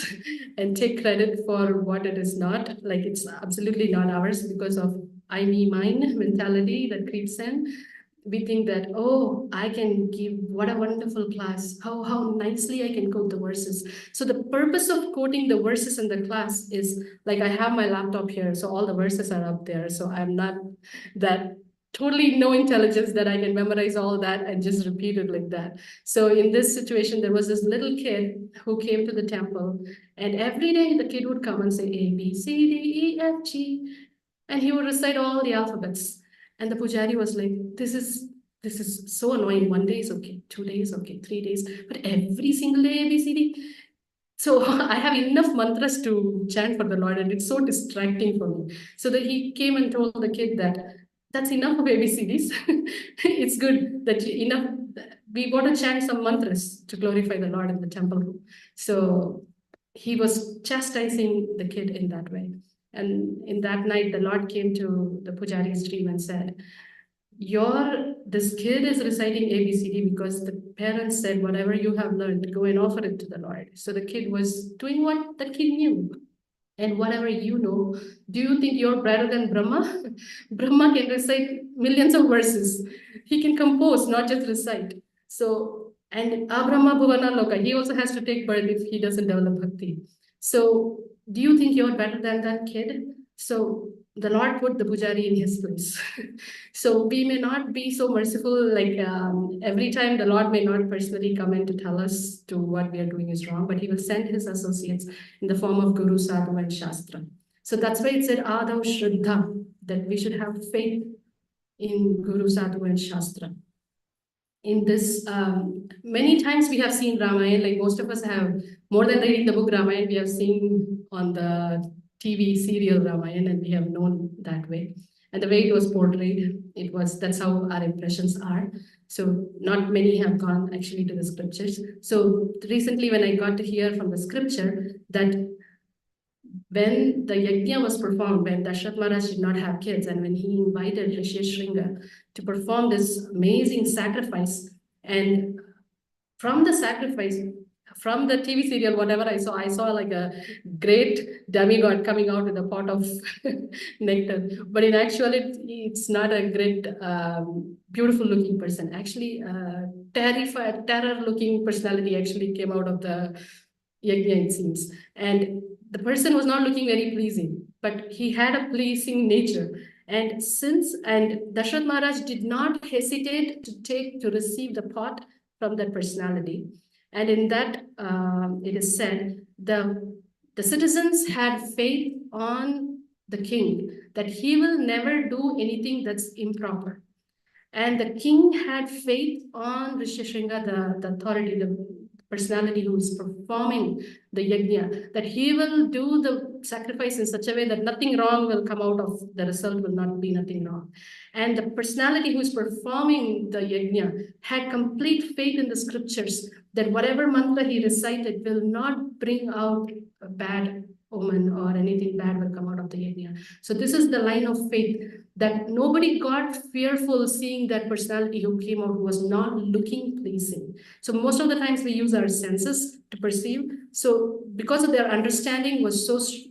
and take credit for what it is not, like it's absolutely not ours because of I, me, mine mentality that creeps in. We think that, oh, I can give, what a wonderful class, how nicely I can quote the verses. So the purpose of quoting the verses in the class is like, I have my laptop here, so all the verses are up there. So I'm not that totally no intelligence that I can memorize all that and just repeat it like that. So in this situation, there was this little kid who came to the temple, and every day the kid would come and say A, B, C, D, E, F, G, and he would recite all the alphabets. And the pujari was like, this is so annoying. 1 day is okay, 2 days, okay, 3 days, but every single day, A, B, C, D. So I have enough mantras to chant for the Lord, and it's so distracting for me. So that he came and told the kid that that's enough of ABCDs. It's good that enough. We want to chant some mantras to glorify the Lord in the temple. So he was chastising the kid in that way. And in that night, the Lord came to the pujari's dream and said, this kid is reciting ABCD because the parents said, whatever you have learned, go and offer it to the Lord. So the kid was doing what the kid knew. And whatever you know, do you think you're better than Brahma? Brahma can recite millions of verses. He can compose, not just recite. So, and Abrahma Bhuvana Loka, he also has to take birth if he doesn't develop bhakti. So, do you think you're better than that kid? So, the Lord put the pujari in his place. So we may not be so merciful, like every time the Lord may not personally come in to tell us to what we are doing is wrong, but he will send his associates in the form of Guru, Sadhu, and Shastra. So that's why it said Adav Shraddha, that we should have faith in Guru, Sadhu, and Shastra. In this, many times we have seen Ramayana, like most of us have, more than reading the book Ramayana, we have seen on the TV serial Ramayana, and we have known that way. And the way it was portrayed, that's how our impressions are. So not many have gone actually to the scriptures. So recently when I got to hear from the scripture that when the yajna was performed, when Dashrath Maharaj did not have kids, and when he invited Rishi Shringa to perform this amazing sacrifice, and from the sacrifice, from the TV serial, whatever I saw like a great demigod coming out with a pot of nectar. But in actuality, it's not a great, beautiful looking person. Actually, terror looking personality actually came out of the yajna, it seems. And the person was not looking very pleasing, but he had a pleasing nature. And Dashrath Maharaj did not hesitate to receive the pot from that personality. And in that, it is said, the citizens had faith on the king, that he will never do anything that's improper. And the king had faith on Rishi Shringa, the authority, the personality who is performing the yajna, that he will do the sacrifice in such a way that nothing wrong will come out of the result, will not be nothing wrong. And the personality who is performing the yajna had complete faith in the scriptures that whatever mantra he recited will not bring out a bad omen or anything bad will come out of the yajna. So this is the line of faith, that nobody got fearful seeing that personality who came out who was not looking pleasing. So most of the times we use our senses to perceive. So because of their understanding was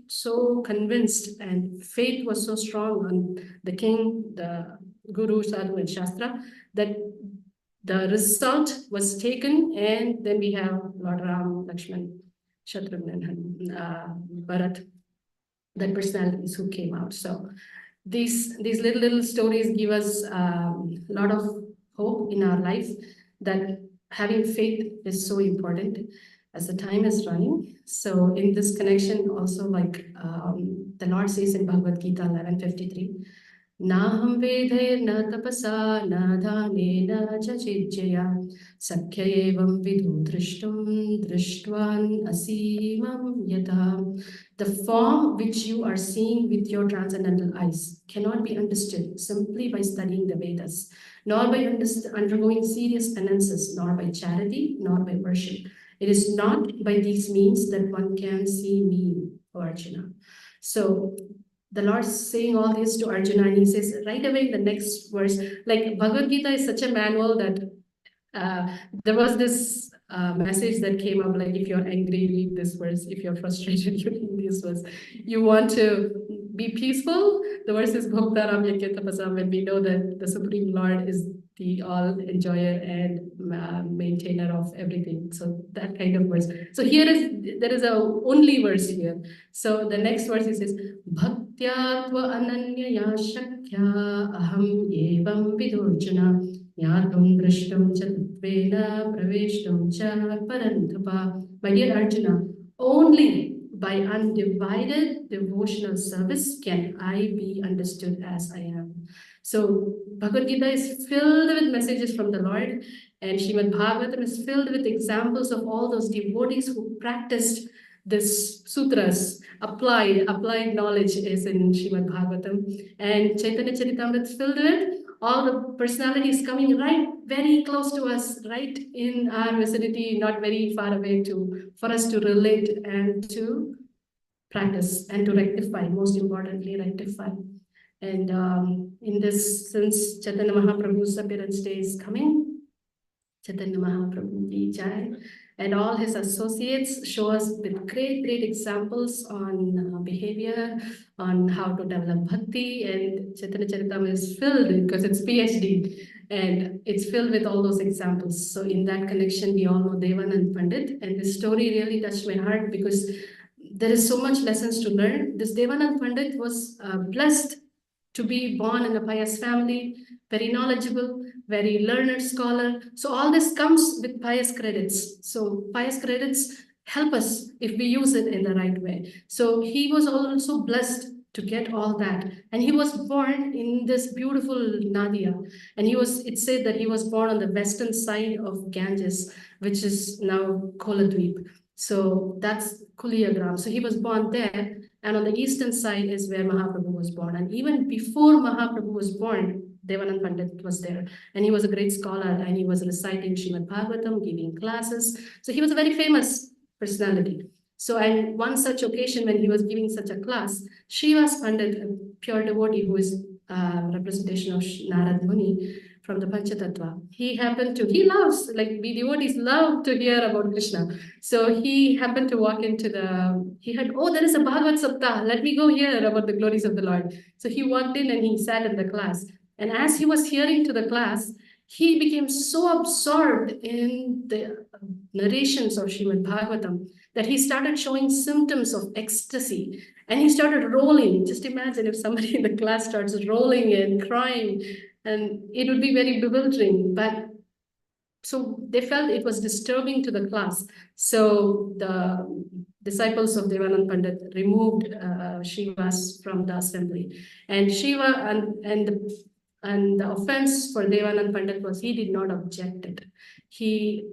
so convinced, and faith was so strong on the king, the Guru, Sadhu, and Shastra, that the result was taken. And then we have Lord Ram, Lakshman, Shatrughan, and Bharat, that personalities who came out. So these little stories give us a lot of hope in our life, that having faith is so important as the time is running. So in this connection also, like the Lord says in Bhagavad Gita 11:53, Naham vedhe na tapasa na dhane na chachijjaya sakya evam vidhu drishtvan asimam yata. The form which you are seeing with your transcendental eyes cannot be understood simply by studying the Vedas, nor by undergoing serious penances, nor by charity, nor by worship. It is not by these means that one can see me, O Arjuna. So the Lord's saying all this to Arjuna, and he says right away in the next verse, like Bhagavad Gita is such a manual that there was this message that came up, like if you're angry, read this verse. If you're frustrated, you read this verse. You want to be peaceful, the verse is Bhoktaram Yajna Tapasam, when we know that the Supreme Lord is the all enjoyer and maintainer of everything. So that kind of verse. So there is a only verse here. So the next verse it says, Bhaktya tva ananyaya shakya aham evam vidurjuna Yatum drishtam cha tatvena praveshtam cha parantapa. My dear Arjuna, only by undivided devotional service can I be understood as I am. So Bhagavad Gita is filled with messages from the Lord, and Srimad Bhagavatam is filled with examples of all those devotees who practiced this sutras. Applied knowledge is in Srimad Bhagavatam, and Chaitanya Charitamrita is filled with all the personalities coming right very close to us, right in our vicinity, not very far away, for us to relate and to practice and to rectify, most importantly, rectify. And in this, since Chaitanya Mahaprabhu's appearance day is coming, Chaitanya Mahaprabhu Ki Jai, and all his associates show us with great examples on behavior, on how to develop bhakti, and Chaitanya Charitamrita is filled, because it's PhD, and it's filled with all those examples. So in that connection, we all know Devanand Pandit, and this story really touched my heart because there is so much lessons to learn. This Devanand Pandit was blessed to be born in a pious family, very knowledgeable, very learned scholar. So all this comes with pious credits. So pious credits help us if we use it in the right way. So he was also blessed to get all that. And he was born in this beautiful Nadia. And it said that he was born on the western side of Ganges, which is now Koladweep. So that's Kuliagram. So he was born there. And on the eastern side is where Mahaprabhu was born. And even before Mahaprabhu was born, Devanand Pandit was there. And he was a great scholar, and he was reciting Srimad Bhagavatam, giving classes. So he was a very famous personality. So and one such occasion when he was giving such a class, Srivas Pandit, a pure devotee who is a representation of Narad Muni from the Panchatattva, he loves, like we devotees love to hear about Krishna. So he happened to walk into he heard, oh, there is a Bhagavad Saptah, let me go hear about the glories of the Lord. So he walked in and he sat in the class. And as he was hearing to the class, he became so absorbed in the narrations of Srimad Bhagavatam that he started showing symptoms of ecstasy. And he started rolling. Just imagine if somebody in the class starts rolling and crying, and it would be very bewildering. But so they felt it was disturbing to the class. So the disciples of Devanand Pandit removed Srivas from the assembly. And Shiva and the offense for Devanand Pandit was he did not object it. He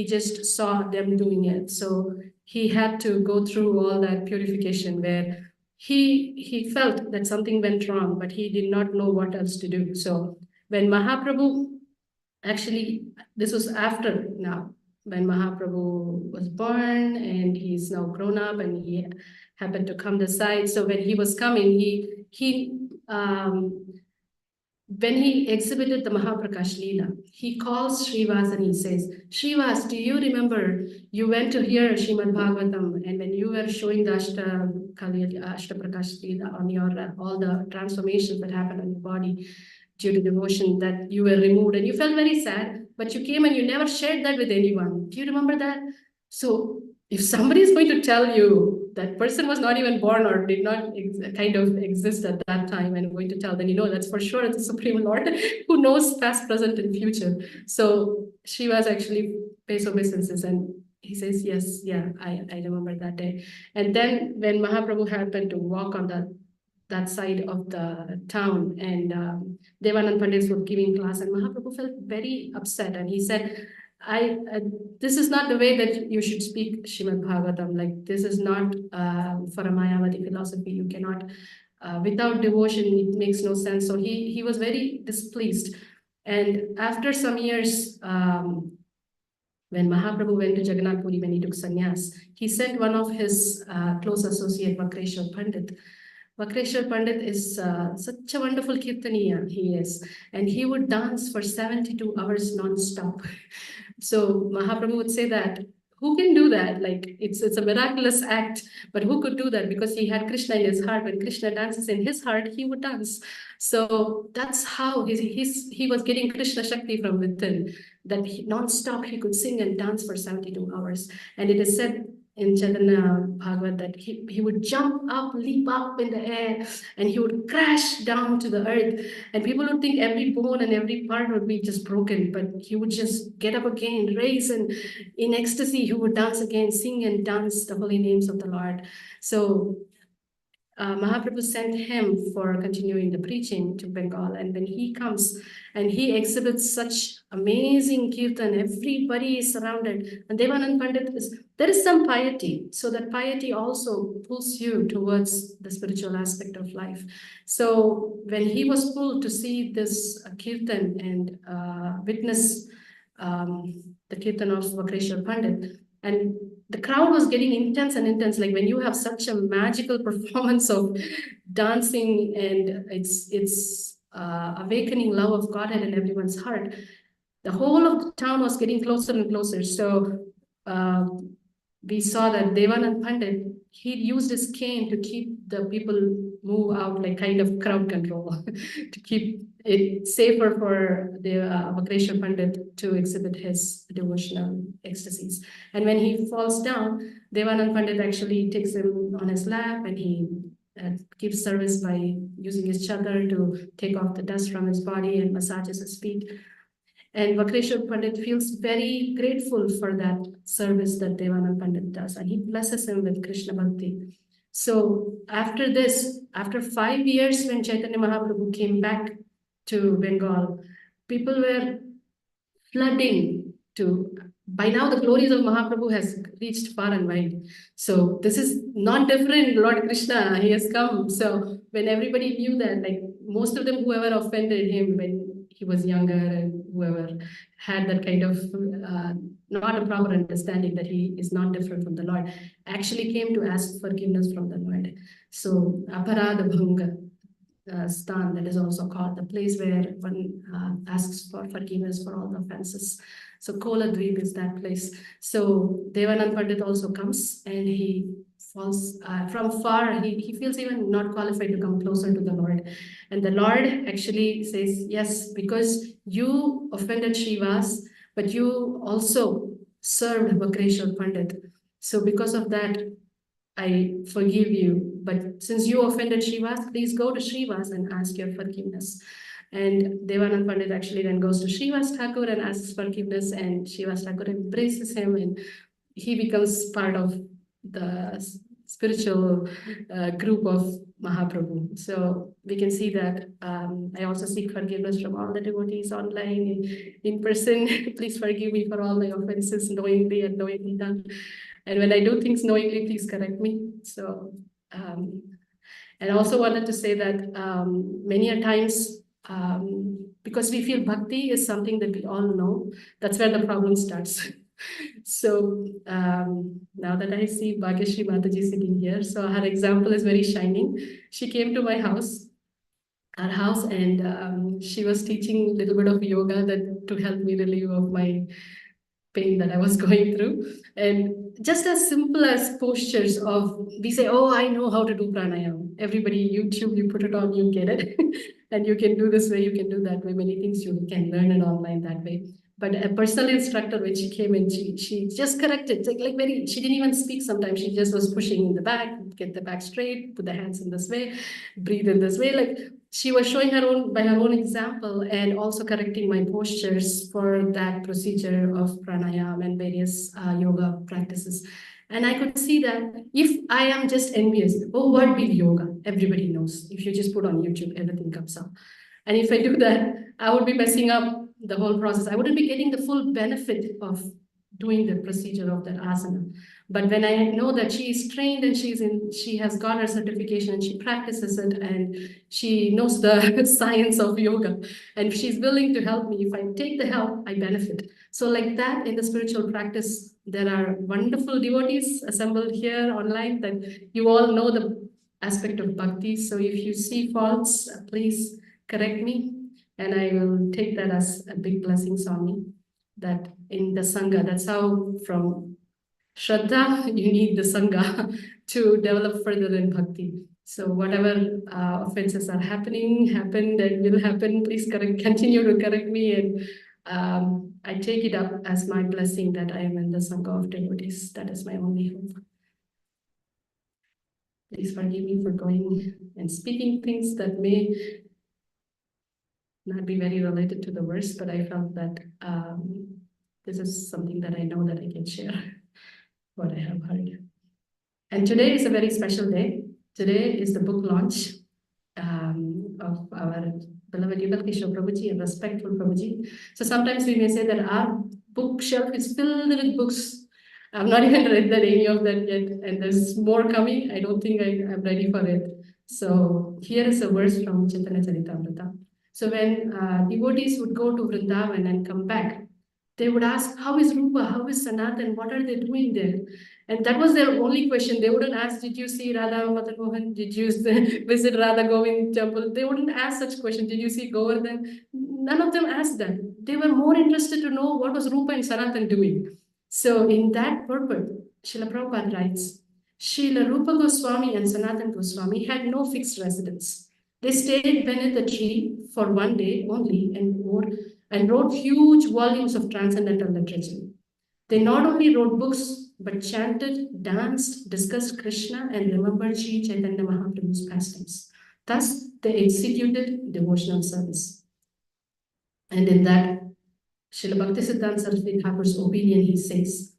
just saw them doing it. So he had to go through all that purification where he felt that something went wrong, but he did not know what else to do. So when Mahaprabhu, actually, this was after now, when Mahaprabhu was born and he's now grown up and he happened to come this side. So when he was coming, when he exhibited the Mahaprakash Leela, he calls Srivas and he says, Srivas, do you remember you went to hear Srimad Bhagavatam, and when you were showing the Ashtaprakash Leela on your all the transformations that happened on your body due to devotion, that you were removed and you felt very sad, but you came and you never shared that with anyone. Do you remember that? So if somebody is going to tell you that person was not even born or did not kind of exist at that time and going to tell, then you know that's for sure it's the Supreme Lord who knows past, present, and future. So Shiva's actually pays obeisances and he says, yes, yeah, I remember that day. And then when Mahaprabhu happened to walk on that side of the town, and Devanand Pandit was giving class, and Mahaprabhu felt very upset, and he said, this is not the way that you should speak Srimad Bhagavatam. Like, this is not for a Mayavadi philosophy. You cannot, without devotion, it makes no sense. So he was very displeased. And after some years, when Mahaprabhu went to Jagannath Puri, when he took sannyas, he sent one of his close associate, Vakreshwar Pandit, Vakreshwar Pandit is such a wonderful kirtaniya, he is. And he would dance for 72 hours non-stop. So Mahaprabhu would say that, who can do that? Like it's a miraculous act, but who could do that? Because he had Krishna in his heart. When Krishna dances in his heart, he would dance. So that's how he was getting Krishna Shakti from within, that non-stop he could sing and dance for 72 hours. And it is said in Chaitanya Bhagavat that he would jump up, leap up in the air, and he would crash down to the earth. And people would think every bone and every part would be just broken, but he would just get up again, raise, and in ecstasy, he would dance again, sing and dance the holy names of the Lord. So Mahaprabhu sent him for continuing the preaching to Bengal. And when he comes and he exhibits such amazing kirtan, everybody is surrounded. And Devanand Pandit there is some piety. So that piety also pulls you towards the spiritual aspect of life. So when he was pulled to see this kirtan and witness the kirtan of Vakreshwar Pandit, and the crowd was getting intense and intense. Like when you have such a magical performance of dancing and it's awakening love of Godhead in everyone's heart, the whole of the town was getting closer and closer. So we saw that Devanand Pandit, he used his cane to keep the people move out, like kind of crowd control, to keep it safer for the Vakreshwar Pandit to exhibit his devotional ecstasies. And when he falls down, Devanand Pandit actually takes him on his lap and he gives service by using his chadar to take off the dust from his body and massages his feet. And Vakreshwar Pandit feels very grateful for that service that Devanand Pandit does, and he blesses him with Krishna Bhakti. So after this, after 5 years, when Chaitanya Mahaprabhu came back to Bengal, people were flooding to. By now, the glories of Mahaprabhu has reached far and wide. So this is not different. Lord Krishna, he has come. So when everybody knew that, like most of them, whoever offended him when he was younger and whoever had that kind of not a proper understanding that he is not different from the Lord, actually came to ask forgiveness from the Lord. So Aparada Bhanga Stan, that is also called the place where one asks for forgiveness for all the offenses. So Kola Dweep is that place. So Devanand Pandit also comes and he falls from far. He feels even not qualified to come closer to the Lord. And the Lord actually says, yes, because you offended Srivas, but you also served Vakreshwar Pandit. So because of that, I forgive you. But since you offended Srivas, please go to Srivas and ask your forgiveness. And Devanand Pandit actually then goes to Srivas Thakur and asks forgiveness, and Srivas Thakur embraces him, and he becomes part of the spiritual group of Mahaprabhu. So we can see that I also seek forgiveness from all the devotees online, in person. Please forgive me for all my offenses, knowingly and unknowingly done. And when I do things knowingly, please correct me. So, and I also wanted to say that many a times, because we feel bhakti is something that we all know, that's where the problem starts. So now that I see Bhagyashri Mataji sitting here, so her example is very shining. She came to my house, our house, and she was teaching a little bit of yoga that to help me relieve of my pain that I was going through. And just as simple as postures of, we say, oh, I know how to do pranayama. Everybody, YouTube, you put it on, you get it. And you can do this way, you can do that way. Many things you can learn it online that way. But a personal instructor, when she came in, she just corrected, like very, she didn't even speak sometimes. She just was pushing in the back, get the back straight, put the hands in this way, breathe in this way. Like she was showing her own, by her own example, and also correcting my postures for that procedure of pranayama and various yoga practices. And I could see that if I am just envious, oh, what big yoga? Everybody knows. If you just put on YouTube, everything comes up. And if I do that, I would be messing up the whole process. I wouldn't be getting the full benefit of doing the procedure of that asana. But when I know that she is trained and she has got her certification and she practices it and she knows the science of yoga, and if she's willing to help me, if I take the help, I benefit. So like that in the spiritual practice, there are wonderful devotees assembled here online that you all know aspect of bhakti. So if you see faults, please correct me, and I will take that as a big blessing on me. That in the Sangha, that's how from Shraddha, you need the Sangha to develop further in bhakti. So whatever offenses are happened and will happen, please continue to correct me, and I take it up as my blessing that I am in the Sangha of devotees. That is my only hope. Please forgive me for going and speaking things that may not be very related to the verse, but I felt that this is something that I know that I can share what I have heard. And today is a very special day. Today is the book launch of our beloved Yugal Kishore Prabhuji and respectful Prabhuji. So sometimes we may say that our bookshelf is filled with books. I've not even read any of that yet, and there's more coming. I don't think I'm ready for it. So here is a verse from Chaitanya Charitamrita. So when devotees would go to Vrindavan and come back, they would ask, how is Rupa? How is Sanatan? What are they doing there? And that was their only question. They wouldn't ask, did you see Radha Madan Mohan? Did you visit Radha Govind temple? They wouldn't ask such questions. Did you see Govardhan? None of them asked that. They were more interested to know what was Rupa and Sanatan doing. So in that purport, Srila Prabhupada writes, Srila Rupa Goswami and Sanatan Goswami had no fixed residence. They stayed beneath the tree for one day only and wrote huge volumes of transcendental literature. They not only wrote books, but chanted, danced, discussed Krishna, and remembered Sri Chaitanya Mahaprabhu's pastimes. Thus, they executed devotional service. And in that, Srila Bhaktisiddhanta Saraswati Thakur's opinion, he says,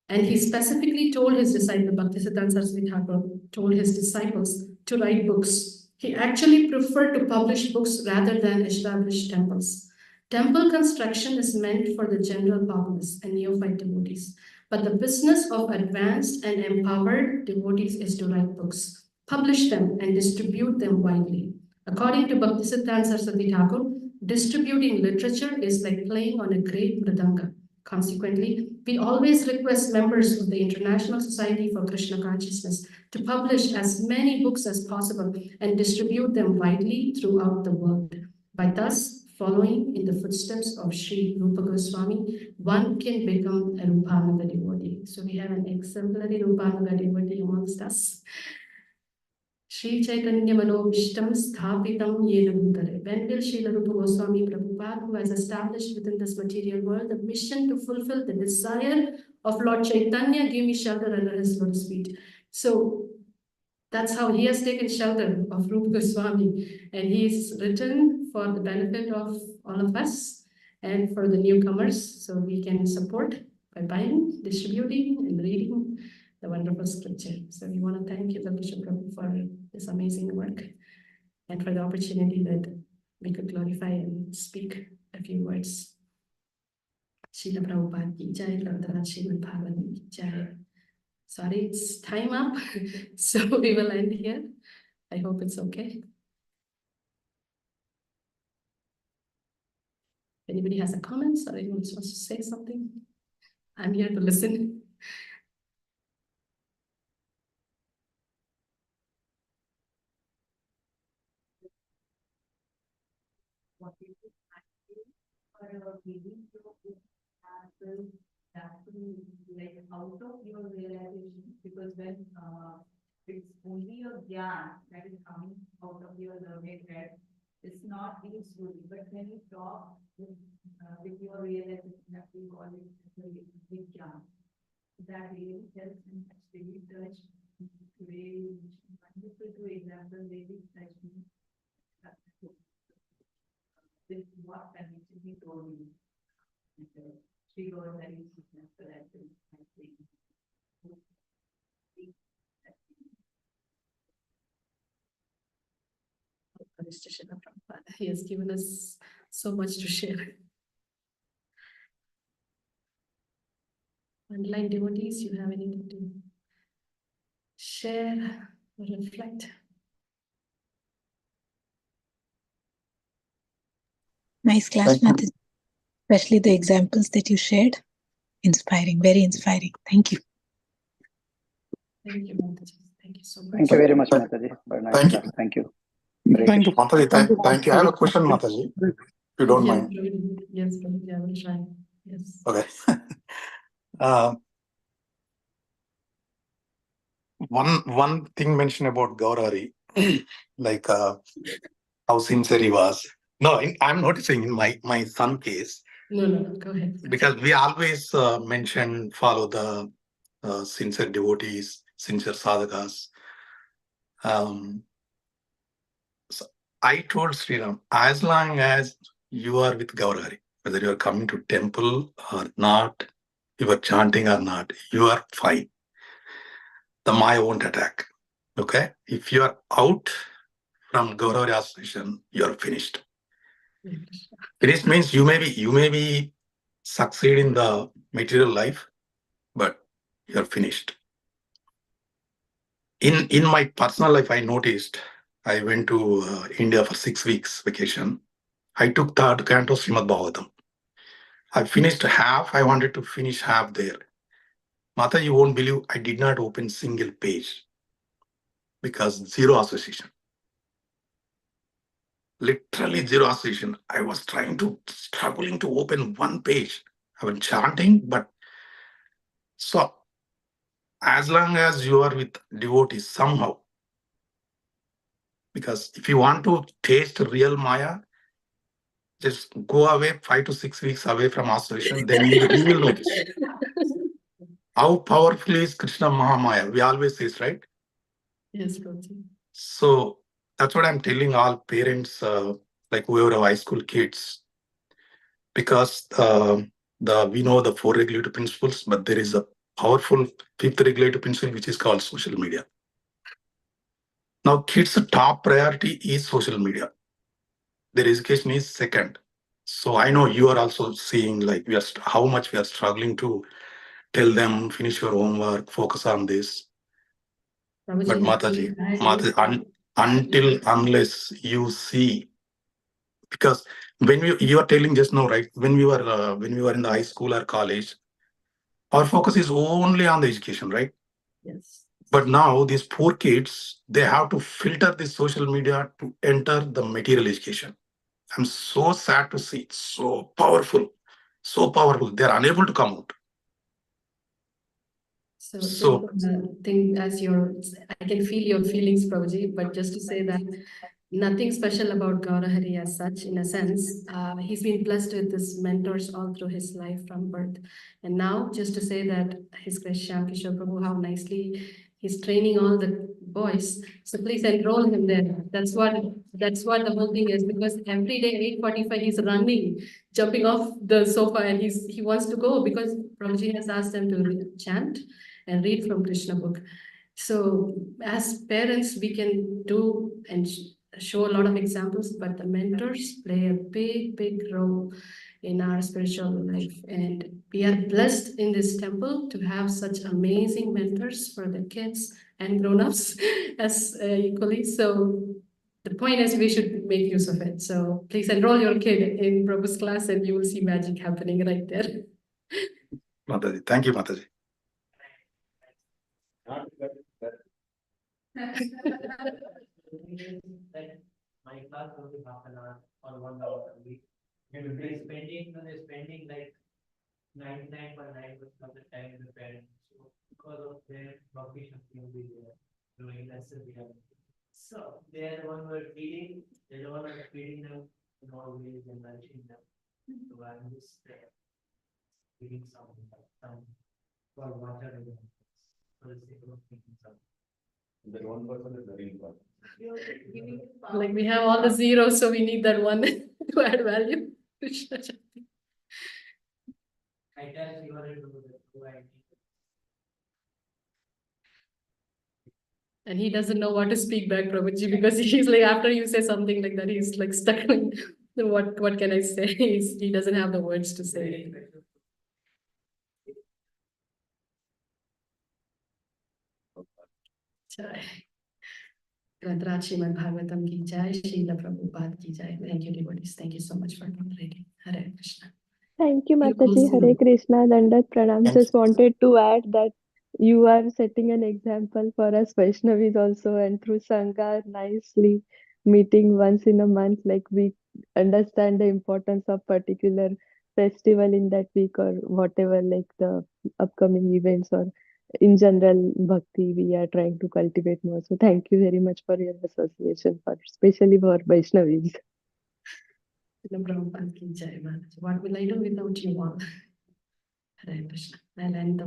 and he specifically told his disciple, Bhaktisiddhanta Saraswati Thakur, told his disciples to write books. He actually preferred to publish books rather than establish temples. Temple construction is meant for the general populace and neophyte devotees, but the business of advanced and empowered devotees is to write books, publish them, and distribute them widely. According to Bhaktisiddhanta Saraswati Thakur, distributing literature is like playing on a great mridanga. Consequently, we always request members of the International Society for Krishna Consciousness to publish as many books as possible and distribute them widely throughout the world. By thus following in the footsteps of Sri Rupa Goswami, one can become a Rupanuga devotee. So we have an exemplary Rupanuga devotee amongst us. Sri Chaitanya Manobhishtam Sthapitam Yena Bhutale. When will Srila Rupa Goswami Prabhupada, who has established within this material world the mission to fulfill the desire of Lord Chaitanya, give me shelter under his lotus feet? So that's how he has taken shelter of Rupa Goswami, and he's written for the benefit of all of us and for the newcomers, so we can support by buying, distributing, and reading the wonderful scripture. So we want to thank you, Bishop Prabhu, for this amazing work and for the opportunity that we could glorify and speak a few words. Srila Prabhupada ki jai, Prabhupada Srimad Bhagavatam ki jai. Sorry, it's time up, so we will end here. I hope it's okay. Anybody has a comment or anyone wants to say something? I'm here to listen. What is it actually for your giving to people that to like out of your realization, because when it's only your gyan that is coming out of your learned head, it's not useful. But when you talk with your realization, that we call it the gyan, that really helps and that's really touched. Today, wonderful two examples, really touched me. This is what he told me. She goes and for that. He has given us so much to share. Online devotees, you have anything to share or reflect? Nice class, Mataji. Especially the examples that you shared. Inspiring, very inspiring. Thank you. Thank you, Mataji. Thank you. so Thank much. you very much, Mataji. Very nice Thank you. class. Thank you. Hare Thank Krishna. Mataji, thank you. I have a question, Mataji, if you don't Yes, mind. Prabhuji. Yes, Prabhuji, I will try. Yes. Okay. One thing mentioned about Gaurari, like how sincere he was. No, I'm noticing in my son case, No, go ahead. because we always mention, follow the sincere devotees, sincere sadhakas. So I told Sriram, as long as you are with Gaurari, whether you are coming to temple or not, you are chanting or not, you are fine. The Maya won't attack. Okay? If you are out from Gaurari association, you are finished. Finished means you may be succeed in the material life, but you are finished. In my personal life, I noticed I went to India for 6 weeks vacation. I took third canto Srimad Bhagavatam. I finished half. I wanted to finish half there. Mata, you won't believe I did not open single page because zero association. Literally zero association. I was struggling to open one page. I was chanting, but so as long as you are with devotees somehow, because if you want to taste real Maya, just go away 5 to 6 weeks away from association, then you will notice. How powerful is Krishna Mahamaya? We always say, right? Yes, Prabhuji. So that's what I'm telling all parents, like whoever have high school kids, because we know the 4 regulative principles, but there is a powerful 5th regulative principle, which is called social media. Now, kids' top priority is social media. Their education is second. So I know you are also seeing like how much we are struggling to tell them, finish your homework, focus on this. Prabhuji, But Mataji, unless you see, because when you are telling just now, right? When we were in the high school or college, our focus is only on the education, right? Yes. But now these poor kids, they have to filter this social media to enter the material education. I'm so sad to see it's so powerful. They're unable to come out. So think as I can feel your feelings, Prabhuji, but just to say that nothing special about Gaurahari as such, in a sense. He's been blessed with his mentors all through his life from birth. And now, just to say that His Grace Shyam Kishore Prabhu, how nicely he's training all the boys. So please enroll him there. That's what the whole thing is, because every day, 8:45, he's running, jumping off the sofa, and he wants to go because Prabhuji has asked him to chant and read from Krishna book. So as parents, we can do and show a lot of examples, but the mentors play a big role in our spiritual life. And we are blessed in this temple to have such amazing mentors for the kids and grown-ups as equally. So the point is we should make use of it. So please enroll your kid in Prabhu's class and you will see magic happening right there. Mataji, thank you, Mataji. My class will be half an hour or 1 hour a week. They're spending like 99.9% of the time with the parents. So because of their vocation will be there doing lessons. So they are the one who are feeding, they're the one who are feeding them in all ways and nourishing them. So I'm just feeding some for water and for the sake of thinking something. That one person is very important. Like we have all the zeros, so we need that one to add value. I tell you what to do that. And he doesn't know what to speak back, Prabhuji, because he's like, after you say something like that, he's like stuck in what can I say? He doesn't have the words to say. Jai. Srimad Bhagavatam ki jai, Srila Prabhupada ki jai. Thank you, devotees. Thank you so much for moderating. Hare Krishna. Thank you, You Mataji. also- Hare Krishna, Dandat Pranam. Thank Just wanted to add that you are setting an example for us Vaishnavis also, and through Sangha, nicely meeting once in a month, like we understand the importance of particular festival in that week or whatever, like the upcoming events or in general bhakti we are trying to cultivate more. So thank you very much for your association, for especially for Vaishnavis. Prabhupada ki jai, Mataji. What will I do without you all? Hare Krishna. I'll end the